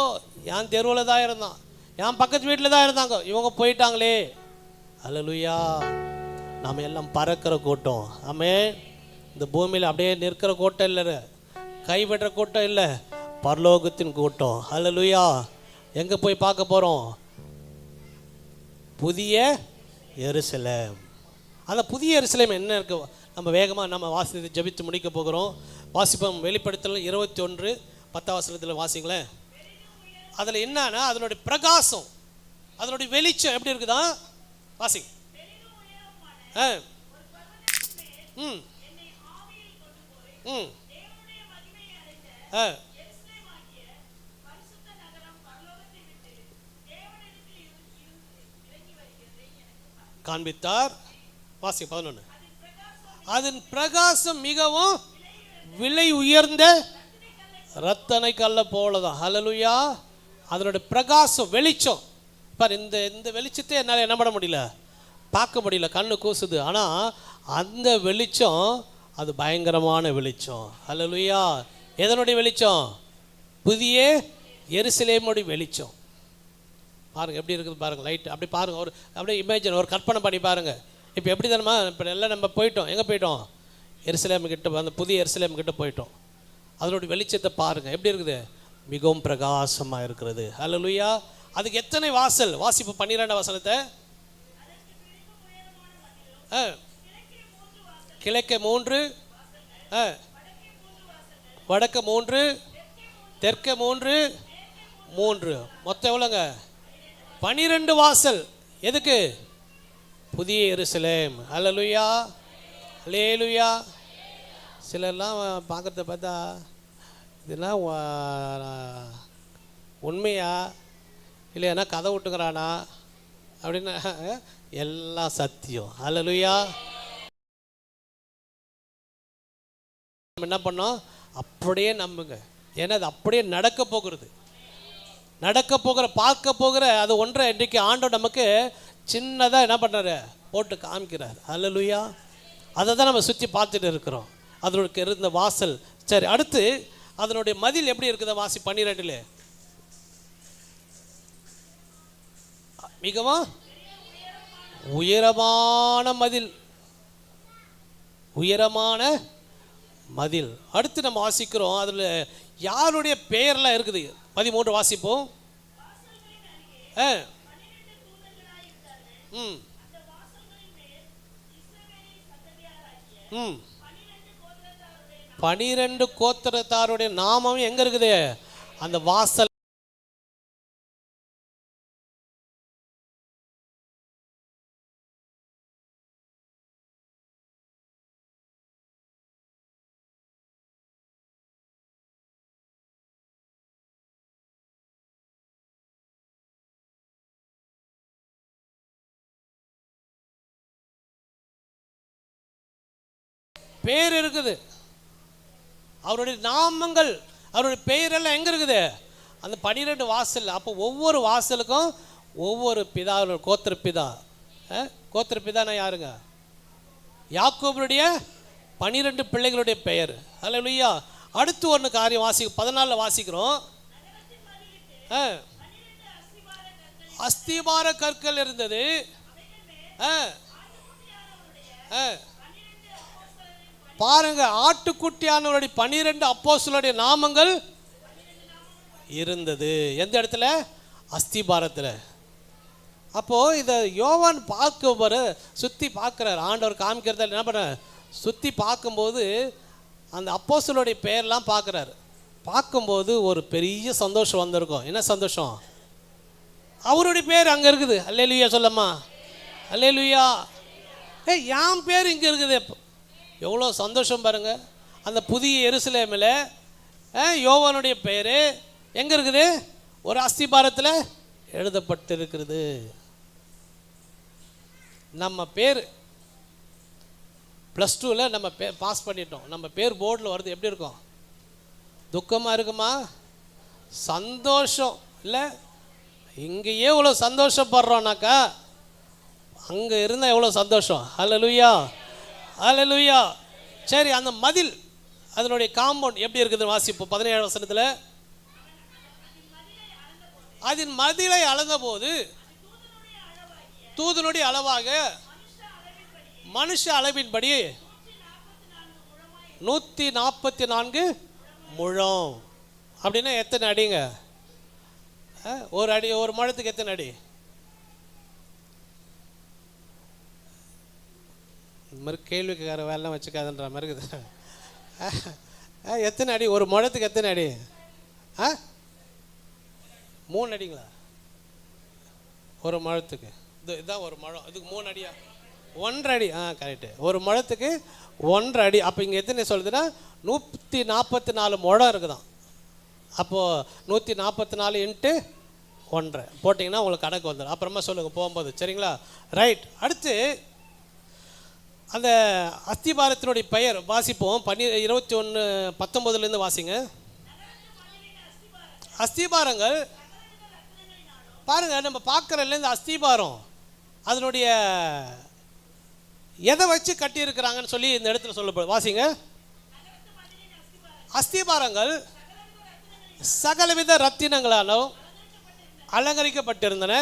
என் தெருவில் தான் இருந்தான், என் பக்கத்து வீட்டில் தான் இருந்தாங்க, இவங்க போயிட்டாங்களே. அல்லேலூயா. நாம் எல்லாம் பறக்கிற கூட்டம். ஆமே. இந்த பூமியில் அப்படியே நிற்கிற கூட்டம் இல்லை, கைவிடுற கூட்டம் இல்லை, பரலோகத்தின் கூட்டம். அல்லேலூயா. எங்கே போய் பார்க்க போகிறோம்? புதிய எருசலேம். அந்த புதிய எருசலேம் என்ன இருக்கு? நம்ம வேகமாக நம்ம வாசித்து ஜெபித்து முடிக்க போகிறோம். வாசிப்போம். வெளிப்படுத்தல் 21:10 வாசிங்களேன். அதில் என்னன்னா அதனுடைய பிரகாசம், அதனுடைய வெளிச்சம் எப்படி இருக்குதா? வாசி. ம் ம் காண்பித்தார். வாசி 11. அதன் பிரகாசம் மிகவும் விலை உயர்ந்த ரத்தனை கல்ல போலதான். ஹல்லேலூயா. அதனுடைய பிரகாசம், வெளிச்சம் பார். இந்த வெளிச்சத்தை என்னால் என்ன பண்ண முடியல, பார்க்க முடியல, கண்ணு கூசுது. ஆனால் அந்த வெளிச்சம் அது பயங்கரமான வெளிச்சம். ஹல்லேலூயா. எதனுடைய வெளிச்சம்? புதிய எருசலேமுடைய வெளிச்சம். பாருங்கள் எப்படி இருக்குது பாருங்கள். லைட் அப்படி பாருங்கள். ஒரு அப்படியே இமேஜின், ஒரு கற்பனை பண்ணி பாருங்கள். இப்போ எப்படி தானம்மா, இப்போ எல்லாம் நம்ம போயிட்டோம், எங்கே போயிட்டோம்? எருசலேம் கிட்ட, அந்த புதிய எருசலேம் கிட்ட போயிட்டோம். அதனுடைய வெளிச்சத்தை பாருங்கள் எப்படி இருக்குது, மிகவும் பிரகாசமாக இருக்கிறது. ஹல்லேலூயா. அதுக்கு எத்தனை வாசல்? வாசிப்பு 12 வசனத்தை. கிழக்கே 3, வடக்கு 3, தெற்கே 3, 3, மொத்தம் எவ்வளோங்க? 12 வாசல். எதுக்கு? புதிய எருசலேம். ஹல்லேலூயா. ஹல்லேலூயா. சிலர்லாம் பார்க்குறத பார்த்தா இதெல்லாம் உண்மையா இல்லையானா கதை விட்டுக்கிறானா அப்படின்னு. எல்லாம் சத்தியம். ஹல்லேலூயா. என்ன பண்ணோம்? அப்படியே நம்புங்க. ஏன்னா அது அப்படியே நடக்க போகிறது, நடக்க போகிற, பார்க்க போகிற அது ஒன்றை இன்றைக்கு ஆண்டவர் நமக்கு சின்னதாக என்ன பண்ணுறாரு, போட்டு காமிக்கிறார். ஹல்லேலூயா. அதை தான் நம்ம சுற்றி பார்த்துட்டு இருக்கிறோம். அதனுக்கு இருந்த வாசல். சரி, அடுத்து அதனுடைய மதில் எப்படி இருக்குதா? வாசி 12. மிகவும் உயரமான மதில், உயரமான மதில். அடுத்து நம்ம வாசிக்கிறோம், அதில் யாருடைய பெயர்லாம் இருக்குது? 13 வாசிப்போம். ம் ம் 12 கோத்திரத்தாருடைய நாமம் எங்க இருக்குது? அந்த வாசல். பேர் இருக்குது, அவருடைய நாமங்கள், அவருடைய பெயரெல்லாம் எங்கே இருக்குது? அந்த 12 வாசல். அப்போ ஒவ்வொரு வாசலுக்கும் ஒவ்வொரு பிதா, கோத்திர பிதா. கோத்திர பிதானா யாருங்க? யாக்கோபுடைய 12 பிள்ளைகளுடைய பெயர். ஹல்லேலூயா. அடுத்து ஒன்று காரியம் வாசி 14 வாசிக்கிறோம். அஸ்திபார கற்கள் இருந்தது. பாருங்க, ஆட்டுக்குட்டியானவருடைய 12 அப்போஸ்தலருடைய நாமங்கள் இருந்தது. எந்த இடத்துல? அஸ்திபாரத்தில். அப்போது இதை யோவான் பார்க்க சுற்றி பார்க்குறாரு. ஆண்டவர் காமிக்கிறத என்ன பண்ண, சுற்றி பார்க்கும்போது அந்த அப்போஸ்தலருடைய பெயர்லாம் பார்க்குறாரு. பார்க்கும்போது ஒரு பெரிய சந்தோஷம் வந்திருக்கும். என்ன சந்தோஷம்? அவருடைய பேர் அங்கே இருக்குது. அல்லேலூயா சொல்லம்மா. அல்லேலூயா. என் பேர் இங்கே இருக்குது. எவ்வளோ சந்தோஷம் பாருங்கள். அந்த புதிய எருசலேமில் யோவானுடைய பெயர் எங்கே இருக்குது? ஒரு அஸ்திபாரத்தில் எழுதப்பட்டிருக்கிறது. நம்ம பேர் +2ல் நம்ம பாஸ் பண்ணிட்டோம். நம்ம பேர் போர்டில் வருது. எப்படி இருக்கும்? துக்கமாக இருக்குமா? சந்தோஷம் இல்லை? இங்கேயே இவ்வளோ சந்தோஷப்படுறோன்னாக்கா அங்கே இருந்தால் எவ்வளோ சந்தோஷம். ஹல்லேலூயா, ஹல்லேலூயா. சரி, அந்த மதில், அதனுடைய காம்பவுண்ட் எப்படி இருக்குது வாசிப்போம். 17 வசனத்தில், அதன் மதிலை அளந்தபோது தூதனுடைய அளவாக மனுஷ அளவின்படி 144 முழம். அப்படின்னா எத்தனை அடிங்க? ஒரு அடி, ஒரு முழத்துக்கு எத்தனை அடி? இந்த மாதிரி கேள்விக்கார வேலை வச்சுக்காதுன்ற மாதிரி இருக்குது. எத்தனை அடி ஒரு முழத்துக்கு? எத்தனை அடி? 3 அடிங்களா ஒரு முழத்துக்கு? இதுதான் ஒரு முழம். இதுக்கு 3 அடியா? 1.5 அடி. கரெக்டு. ஒரு முழத்துக்கு 1.5 அடி. அப்போ இங்கே எத்தனை சொல்லுதுன்னா 144 முழம் இருக்குதான். அப்போது 144 × 1.5 போட்டிங்கன்னா உங்களுக்கு கணக்கு வந்துடும். அப்புறமா சொல்லுங்கள் போகும்போது. சரிங்களா? ரைட். அடுத்து அந்த அஸ்திபாரத்தினுடைய பெயர் வாசிப்போம். 21:19 வாசிங்க. அஸ்திபாரங்கள் பாருங்கள், நம்ம பார்க்குறதுல இந்த அஸ்திபாரம் அதனுடைய எதை வச்சு கட்டியிருக்கிறாங்கன்னு சொல்லி இந்த இடத்துல சொல்லப்படும். வாசிங்க. அஸ்திபாரங்கள் சகலவித ரத்தினங்களாலும் அலங்கரிக்கப்பட்டிருந்தன.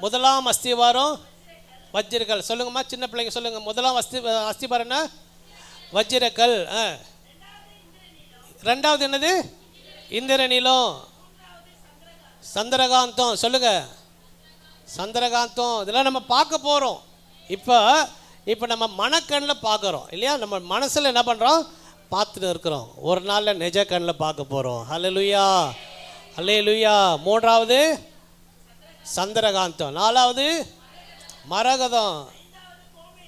முதலாம் அஸ்திபாரம் வஜ்ரக்கல். சொல்லுங்கம்மா, சின்ன பிள்ளைங்க சொல்லுங்க. முதலாம் அஸ்திபாரம்னா வஜ்ரக்கல். ரெண்டாவது என்னது? இந்திரநீலம். சந்திரகாந்தம். சொல்லுங்க. சந்திரகாந்தம். இதெல்லாம் நம்ம பார்க்க போகிறோம். இப்போ நம்ம மனக்கண்ணில் பார்க்குறோம் இல்லையா? நம்ம மனசில் என்ன பண்ணுறோம்? பார்த்துட்டு இருக்கிறோம். ஒரு நாளில் நிஜ கண்ணில் பார்க்க போகிறோம். ஹல்லேலூயா, ஹல்லேலூயா. மூன்றாவது சந்திரகாந்தம். நாலாவது மரகதம்.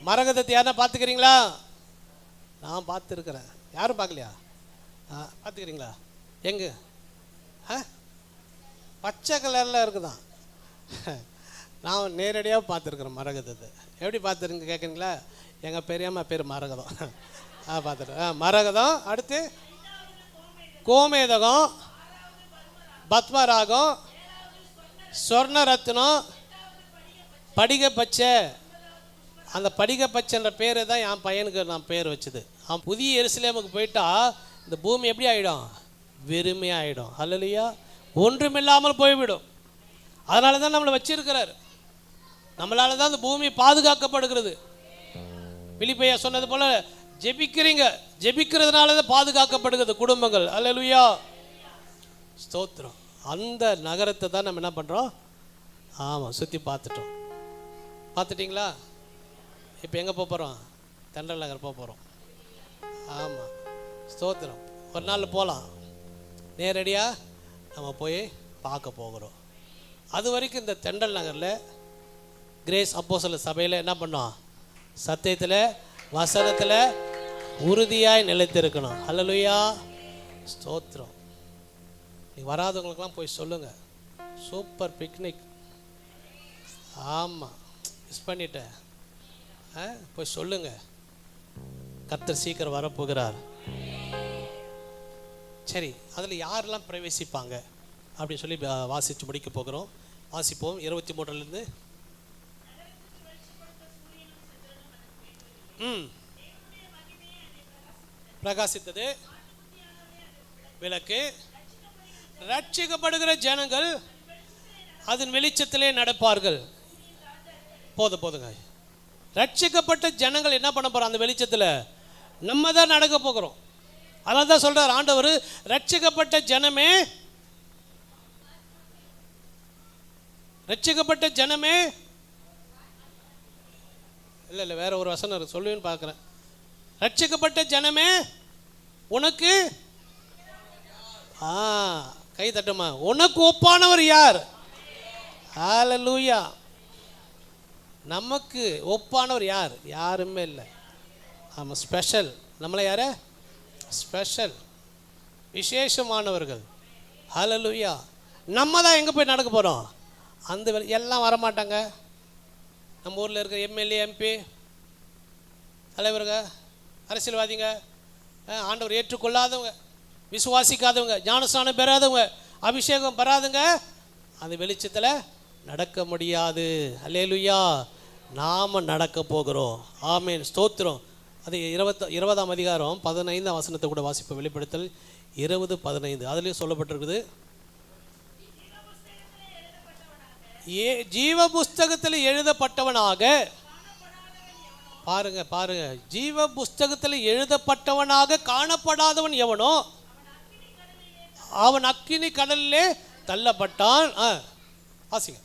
மரகதத்தை யாருன்னா பார்த்துக்கிறீங்களா? நான் பார்த்துருக்குறேன். யாரும் பார்க்கலையா? பார்த்துக்கிறீங்களா? எங்கே? பச்சை கலரில் இருக்குதான். நான் நேரடியாக பார்த்துருக்குறேன் மரகதத்தை. எப்படி பார்த்துருங்க கேட்குறீங்களா? எங்கள் பெரியம்மா பேர் மரகதம். பார்த்துட்டேன். மரகதம். அடுத்து கோமேதகம், பத்மராகம், சொர்ணரத்னம், படிக பச்சை. அந்த படிக பச்சைன்ற பேர் தான் என் பையனுக்கு நான் பேர் வச்சுது. அவன் புதிய எருசலேமுக்கு போயிட்டா இந்த பூமி எப்படி ஆகிடும்? வெறுமையாக ஆகிடும். ஹல்லேலூயா. ஒன்றுமில்லாமல் போய்விடும். அதனால தான் நம்மளை வச்சிருக்கிறார். நம்மளால தான் அந்த பூமி பாதுகாக்கப்படுகிறது. பிலிப்பையா சொன்னது போல ஜெபிக்கிறீங்க, ஜெபிக்கிறதுனால தான் பாதுகாக்கப்படுகிறது குடும்பங்கள். ஹல்லேலூயா, ஸ்தோத்திரம். அந்த நகரத்தை தான் நம்ம என்ன பண்ணுறோம்? ஆமாம், சுற்றி பார்த்துட்டோம். பார்த்துட்டிங்களா? இப்போ எங்கே போகிறோம்? தென்றல் நகர் போகிறோம். ஆமாம், ஸ்தோத்திரம். ஒரு நாள் போகலாம். நேரடியாக நம்ம போய் பார்க்க போகிறோம். அது வரைக்கும் இந்த தென்றல் நகரில் கிரேஸ் அப்போஸ்தலர் சபையில் என்ன பண்ணோம்? சத்தியத்தில் வசனத்தில் உறுதியாய் நிலைத்திருக்கணும். ஹல்லேலூயா, ஸ்தோத்திரம். நீ வராதவங்களுக்கெல்லாம் போய் சொல்லுங்கள். Super picnic. ஆமாம், மிஸ் பண்ணிட்டேன். போய் சொல்லுங்க. கர்த்தர் சீக்கிரம் வரப்போகிறார். சரி, அதில் யாரெல்லாம் பிரவேசிப்பாங்க அப்படின்னு சொல்லி வாசித்து முடிக்க போகிறோம். வாசிப்போம் 23 பிரகாசித்தது விளக்கு. ரட்சிக்கப்படுகிற ஜனங்கள் அதன் வெளிச்சத்திலே நடப்பார்கள். போதுங்க. ரட்சிக்கப்பட்ட ஜனங்கள் என்ன பண்ண போகிறோம்? அந்த வெளிச்சத்தில் நம்ம தான் நடக்க போகிறோம். அதனால தான் சொல்கிறார் ஆண்டவர், ரட்சிக்கப்பட்ட ஜனமே, ரட்சிக்கப்பட்ட ஜனமே. இல்லை வேற ஒரு வசனம் சொல்லுவேன்னு பார்க்குறேன். ரட்சிக்கப்பட்ட ஜனமே உனக்கு கை தட்டுமா, உனக்கு ஒப்பானவர் யார்? ஹல்லேலூயா. நமக்கு ஒப்பானவர் யார்? யாருமே இல்லை. ஆமாம், ஸ்பெஷல். நம்மளை யார? ஸ்பெஷல், விசேஷமானவர்கள். ஹல்லேலூயா. நம்ம தான் எங்கே போய் நடக்க போகிறோம்? அந்த எல்லாம் வரமாட்டாங்க. நம்ம ஊரில் இருக்கிற எம்எல்ஏ, எம்பி, தலைவருங்க, அரசியல்வாதிங்க, ஆண்டவர் ஏற்றுக்கொள்ளாதவங்க, விசுவாசிக்காதவங்க, ஞானஸ்நானம் பெறாதவங்க, அபிஷேகம் பெறாதவங்க அந்த வெளிச்சத்தில் நடக்க முடியாது. அல்லேலூயா. நாம் நடக்க போகிறோம். ஆமேன், ஸ்தோத்திரம். அது 20ஆம் அதிகாரம் 15ஆம் வசனத்தை கூட வாசிப்ப. வெளிப்படுத்தல் 20:15 அதுலேயும் சொல்லப்பட்டிருக்குது. ஜீவ புஸ்தகத்தில் எழுதப்பட்டவனாக, பாருங்க பாருங்க, ஜீவ புஸ்தகத்தில் எழுதப்பட்டவனாக காணப்படாதவன் எவனோ அவன் அக்கினி கடலிலே தள்ளப்பட்டான். வாசிங்க,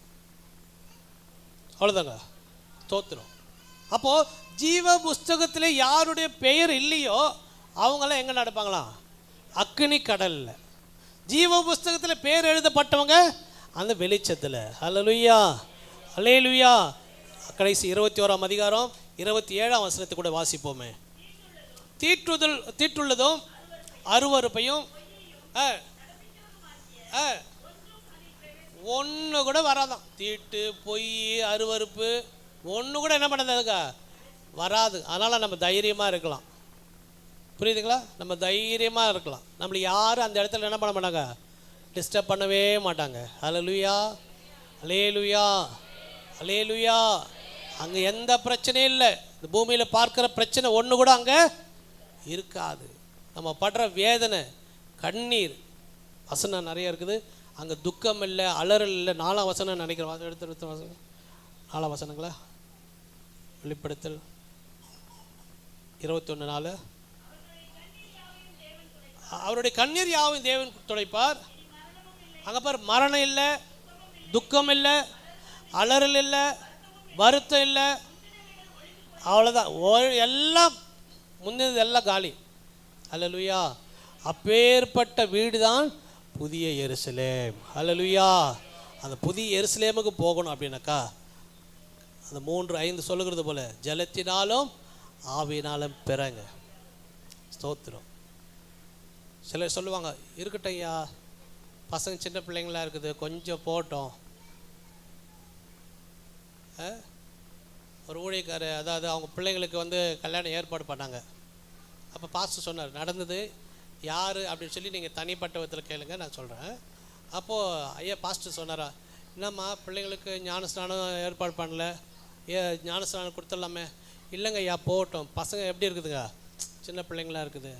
அவ்வளோதாங்க. ஸ்தோத்திரம். அப்போ ஜீவ புஸ்தகத்தில் யாருடைய பெயர் இல்லையோ அவங்களாம் எங்கே நடப்பாங்களாம்? அக்கினி கடலில். ஜீவ புஸ்தகத்தில் பேர் எழுதப்பட்டவங்க அந்த வெளிச்சத்தில். அல்லேலூயா, அல்லேலூயா. கடைசி 21ஆம் அதிகாரம் 27ஆம் வசனத்தை கூட வாசிப்போமே. தீட்டுள்ளதும் அருவருப்பையும் ஒன்று கூட வராதான். தீட்டு, பொய், அருவருப்பு ஒன்று கூட என்ன பண்ணதுக்கா வராது. அதனால் நம்ம தைரியமாக இருக்கலாம். புரியுதுங்களா? நம்ம தைரியமாக இருக்கலாம். நம்மளை யாரும் அந்த இடத்துல என்ன பண்ண மாட்டாங்க, டிஸ்டர்ப் பண்ணவே மாட்டாங்க. அல்லேலூயா, அல்லேலூயா, அல்லேலூயா. அங்கே எந்த பிரச்சனையும் இல்லை. இந்த பூமியில் பார்க்குற பிரச்சனை ஒன்று கூட அங்கே இருக்காது. நம்ம படுற வேதனை, கண்ணீர், வசனம் நிறைய இருக்குது. அங்கே துக்கம் இல்லை, அலறல் இல்லை. 4ஆம் வசனம் நினைக்கிறேன். எடுத்து வசனம் 4ஆம் வசனங்களா? வெளிப்படுத்தல் 21:4. அவருடைய கண்ணீர் யாவும் தேவன் துடைப்பார். அங்கே பார், மரணம் இல்லை, துக்கம் இல்லை, அலறல் இல்லை, வருத்தம் இல்லை. அவ்வளோதான். எல்லாம் முன்னது எல்லாம் காலி. அல்லேலூயா. அப்பேற்பட்ட வீடு தான் புதிய எருசலேம். அல்லேலூயா. அந்த புதிய எருசலேமுக்கு போகணும் அப்படின்னாக்கா அந்த 3:5 சொல்லுகிறது போல ஜலத்தினாலும் ஆவியினாலும் பிறங்க. ஸ்தோத்திரம். சிலர் சொல்லுவாங்க, இருக்கட்டும் ஐயா, பசங்க சின்ன பிள்ளைங்களா இருக்குது, கொஞ்சம் போட்டோம். ஒரு ஊழியக்காரர், அதாவது அவங்க பிள்ளைங்களுக்கு கல்யாணம் ஏற்பாடு பண்ணாங்க. அப்போ பாஸ்டர் சொன்னார், நடந்தது யார் அப்படின்னு சொல்லி நீங்கள் தனிப்பட்ட விதத்தில் கேளுங்க, நான் சொல்கிறேன். அப்போது ஐயா பாஸ்டர் சொன்னாரா, என்னம்மா பிள்ளைங்களுக்கு ஞானஸ்நானம் ஏற்பாடு பண்ணல, ஞானஸ்நானம் கொடுத்துடலாமே. இல்லைங்க ஐயா, போட்டோம். பசங்க எப்படி இருக்குதுங்க, சின்ன பிள்ளைங்களா இருக்குது.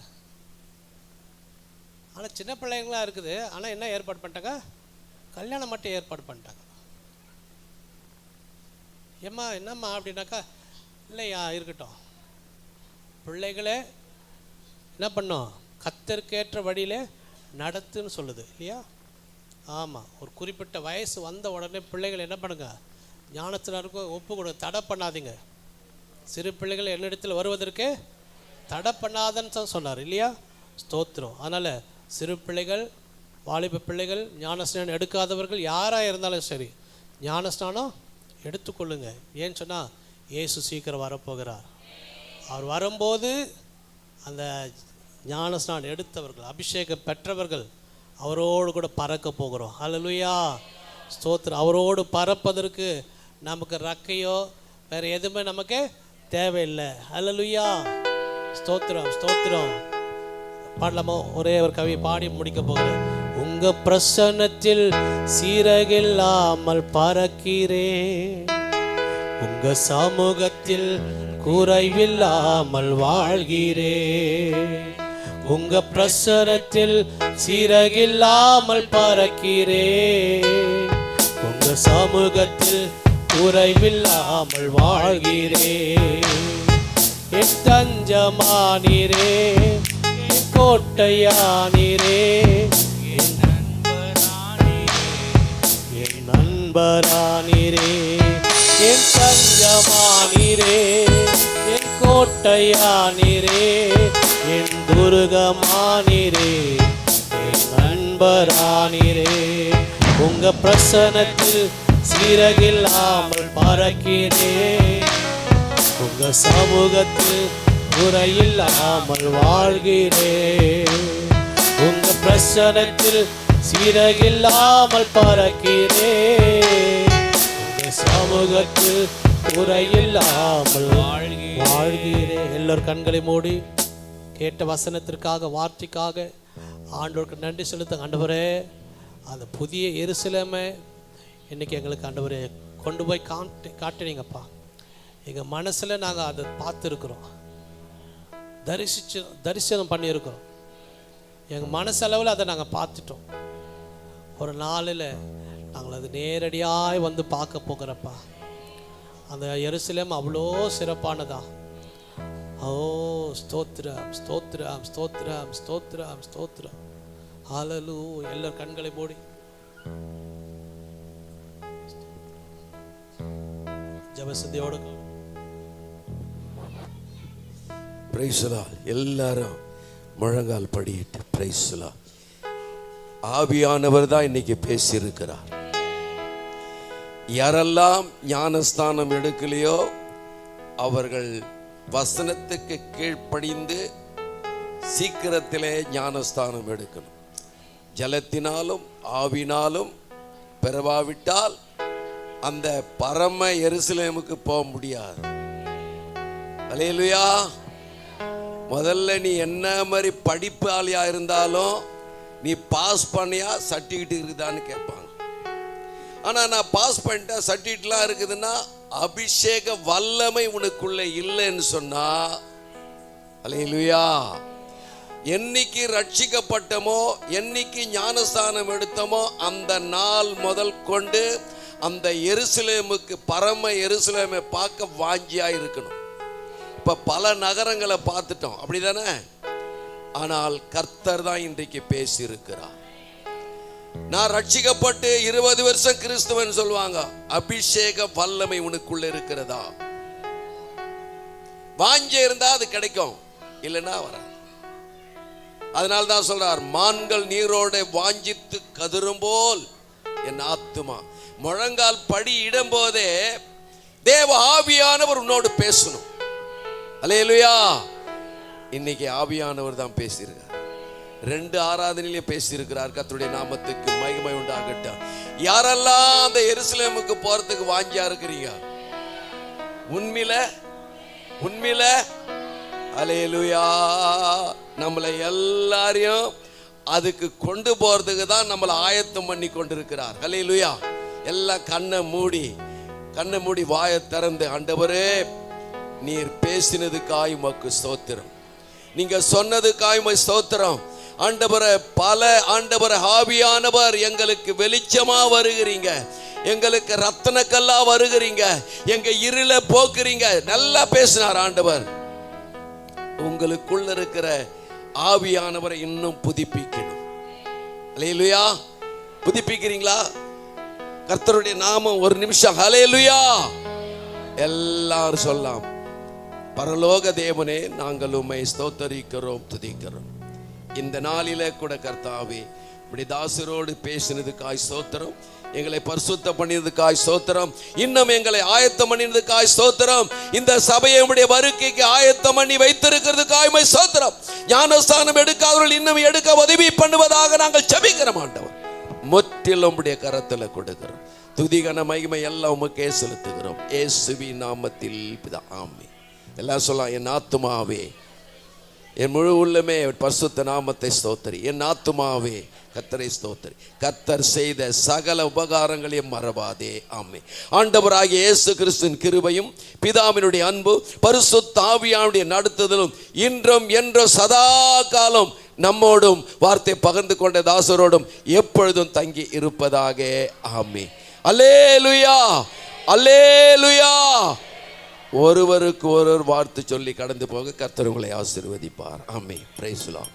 ஆனால் சின்ன பிள்ளைங்களா இருக்குது, ஆனால் என்ன ஏற்பாடு பண்ணிட்டாங்க, கல்யாணம் மட்டும் ஏற்பாடு பண்ணிட்டாங்க. ஏம்மா என்னம்மா அப்படின்னாக்கா, இல்லையா இருக்கட்டும், பிள்ளைகளே என்ன பண்ணோம், கர்த்தருக்கேற்ற வழியிலே நடத்துன்னு சொல்லுது இல்லையா? ஆமாம். ஒரு குறிப்பிட்ட வயசு வந்த உடனே பிள்ளைகள் என்ன பண்ணுங்க, ஞானத்தினருக்கும் ஒப்பு கொடுங்க, தடை பண்ணாதீங்க. சிறு பிள்ளைகள் என்னிடத்தில் வருவதற்கு தடை பண்ணாதன்னு தான் சொன்னார் இல்லையா? ஸ்தோத்திரம். அதனால் சிறு பிள்ளைகள், வாலிப பிள்ளைகள், ஞானஸ்நானம் எடுக்காதவர்கள் யாராக இருந்தாலும் சரி ஞானஸ்நானம் எடுத்துக்கொள்ளுங்க. ஏன்னு சொன்னால் இயேசு சீக்கிரம் வரப்போகிறார். அவர் வரும்போது அந்த ஞானஸ்நானம் எடுத்தவர்கள், அபிஷேகம் பெற்றவர்கள் அவரோடு கூட பறக்க போகிறோம். அல்லேலூயா, ஸ்தோத்திரம். அவரோடு பறப்பதற்கு நமக்கு ரக்கையோ வேறு எதுவுமே நமக்கு தேவையில்லை. அல்லேலூயா, ஸ்தோத்திரம், ஸ்தோத்திரம். பாடலாமோ? ஒரே ஒரு கவி பாடி முடிக்க போகிறேன். உங்க பிரசன்னத்தில் சீரகில்லாமல் பறக்கிறேன், உங்க சமூகத்தில் குறைவில்லாமல் வாழ்கிறேன். உங்க பிரசன்னத்தில் சீரகில்லாமல் பறக்கிறேன், உங்க சமூகத்தில் குறைவில்லாமல் வாழ்கிறேன். என் தஞ்சமானீரே, என் கோட்டையானீரே, என் நண்பரானீரே, என் தஞ்சமானீரே, என் கோட்டையானீரே, என் துருகமானீரே, என் நண்பரானீரே. உங்க பிரசன்னத்தில் சீரகில்லாமல் பறக்கிறேன், உங்க சமூகத்தில் குறையில்லாமல் வாழ்கிறேன். உங்க பிரசன்னத்தில் சீரகில்லாமல் பறக்கிறேன், உம்முடைய சமூகத்தில் குறையில்லாமல் வாழ்கிறேன். எல்லோரும் கண்களை மூடி கேட்ட வசனத்திற்காக வார்த்தைக்காக ஆண்டவருக்கு நன்றி செலுத்த. ஆண்டவரே, அந்த புதிய எருசலேமை இன்னைக்கு எங்களுக்கு ஆண்டவரே கொண்டு போய் காட்டினீங்கப்பா. எங்கள் மனசில் நாங்கள் அதை பார்த்துருக்குறோம், தரிசனம் பண்ணியிருக்கிறோம். எங்கள் மனசளவில் அதை நாங்கள் பார்த்துட்டோம். ஒரு நாளில் நாங்கள் அது நேரடியாக வந்து பார்க்க போகிறப்பா. அந்த எருசலேம் அவ்வளோ சிறப்பானதா. ஓ ஸ்தோத்திரம் ஸ்தோத்திரம் ஸ்தோத்திரம் ஸ்தோத்திரம் ஸ்தோத்திரம். ஹல்லேலூயா. எல்லாரும் கண்களை மூடி ஜெபசதியோடு பிரைஸ் தி லார்ட். எல்லாரும் முழங்கால் படியிட்டு பிரைஸ் தி லார்ட். ஆவியானவர் தான் இன்னைக்கு பேசியிருக்கிறார். யாரெல்லாம் ஞானஸ்தானம் எடுக்கலையோ அவர்கள் வசனத்துக்கு கீழ்ப்படிந்து சீக்கிரத்திலே ஞானஸ்தானம் எடுக்கணும். ஜலத்தினாலும் ஆவினாலும் பெறவாவிட்டால் அந்த பரம எருசலேமுக்கு போக முடியாது. அல்லேலூயா. முதல்ல நீ என்ன மாதிரி படிப்பாளியா இருந்தாலும் நீ பாஸ் பண்ணியா சர்டிஃபிகேட் இருக்குதான்னு கேட்பாங்க. ஆனா நான் பாஸ் பண்ணிட்டேன் சர்டிஃபிகேட்லாம் இருக்குதுன்னா அபிஷேக வல்லமை உனக்குள்ள இல்லைன்னு சொன்னா, அல்லேலூயா, என்னைக்கு ரட்சிக்கப்பட்டமோ என்னைக்கு ஞானஸ்தானம் எடுத்தோமோ அந்த நாள் முதல் கொண்டு அந்த எருசலேமுக்கு பரம எருசலேமை பார்க்க வாஞ்சியா இருக்கணும். இப்ப பல நகரங்களை பார்த்துட்டோம், அப்படிதானே? ஆனால் கர்த்தர் தான் இன்றைக்கு பேசியிருக்கிறார். நான் ரட்சிக்கப்பட்டு 20 வருஷம் கிறிஸ்துவன் சொல்லுவாங்க. அபிஷேக வல்லமை உனக்குள்ள இருக்கிறதா? வாஞ்ச இருந்தா அது கிடைக்கும், இல்லைன்னா வராது. அதனால தான் சொல்றார், மான்கள் நீரோட வாஞ்சித்து கதறும் போல் என் ஆத்துமா. முழங்கால் படி இடும் போதே தேவ ஆவியானவர் உன்னோடு பேசணும். அல்லேலூயா. இன்னைக்கு ஆவியானவர் தான் பேசியிருக்கார். 2 ஆராதனையிலே பேசியிருக்கிறார். கர்த்தருடைய நாமத்துக்கு மகிமை உண்டாகட்டும். யாரெல்லாம் அந்த எருசலேமுக்கு போறதுக்கு வாஞ்சியா இருக்கிறீங்க? உண்மையில அல்லேலூயா. நம்மளை எல்லாரையும் அதுக்கு கொண்டு போறதுக்கு தான் நம்மளை ஆயத்தம் பண்ணி கொண்டிருக்கிறார். அல்லேலூயா. எல்லாம் கண்ணை மூடி வாயை திறந்து, ஆண்டவரே நீர் பேசினதுக்காய் உமக்கு ஸ்தோத்திரம், நீங்க சொன்னதுக்காய் உமக்கு ஸ்தோத்திரம். ஆண்டவரே, ஆண்டவரே ஆவியானவர் எங்களுக்கு வெளிச்சமா வருகிறீங்க, எங்களுக்கு ரத்தனக்கல்லா வருகிறீங்க, எங்க இருளை போக்குறீங்க. நல்லா பேசினார் ஆண்டவர். உங்களுக்குள்ள இருக்கிற ஆவியானவரை இன்னும் புதுப்பிக்கணும். அல்லேலூயா. புதுப்பிக்கிறீங்களா? கர்த்தருடைய நாமம் ஒரு நிமிஷம் ஹல்லேலூயா எல்லாரும் சொல்லலாம். பரலோக தேவனே, நாங்கள் உம்மை ஸ்தோத்தரிக்கிறோம், துதிக்கிறோம். இந்த நாளிலே கூட கர்த்தாவே இப்படி தாசரோடு பேசினதுக்காய் ஸ்தோத்திரம், எங்களை பரிசுத்த பண்ணினதுக்காய் ஸ்தோத்திரம், இன்னும் எங்களை ஆயத்தம் பண்ணினதுக்காய் ஸ்தோத்திரம், இந்த சபையை உம்முடைய வருகைக்கு ஆயத்தம் பண்ணி வைத்திருக்கிறதுக்காய் உம்மை ஸ்தோத்திரம். ஞானஸ்தானம் எடுக்காதவர்கள் இன்னும் எடுக்க உதவி பண்ணுவதாக நாங்கள் ஜெபிக்கிறோம். ஆண்டவர் முற்றிலும் உம்முடைய கரத்தில் கொடுக்கிறோம். துதிகன மகிமை எல்லாம் உமக்கே செலுத்துகிறோம். இயேசுவின் நாமத்தில் பிதா, ஆமென். எல்லாம் சொல்லலாம். என் ஆத்துமாவே என் முழு உள்ளமே பரிசுத்த நாமத்தை ஸ்தோத்திரி. என் ஆத்துமாவே கர்த்தரை ஸ்தோத்திரி. கர்த்தர் செய்த சகல உபகாரங்களையும் மறவாதே. ஆமென். ஆண்டவராகிய இயேசு கிறிஸ்துவின் கிருபையும் பிதாவினுடைய அன்பு பரிசுத்த ஆவியானுடைய நடத்துதலும் இன்றும் என்றும் சதா காலம் நம்மோடும் வார்த்தை பகிர்ந்து கொண்ட தாசரோடும் எப்பொழுதும் தங்கி இருப்பதாக. ஆமென். அல்லேலூயா, அல்லேலூயா. ஒருவருக்கு ஒருவர் வார்த்தை சொல்லி கடந்து போக கர்த்தர் உங்களை ஆசீர்வதிப்பார். ஆமென். Praise the Lord.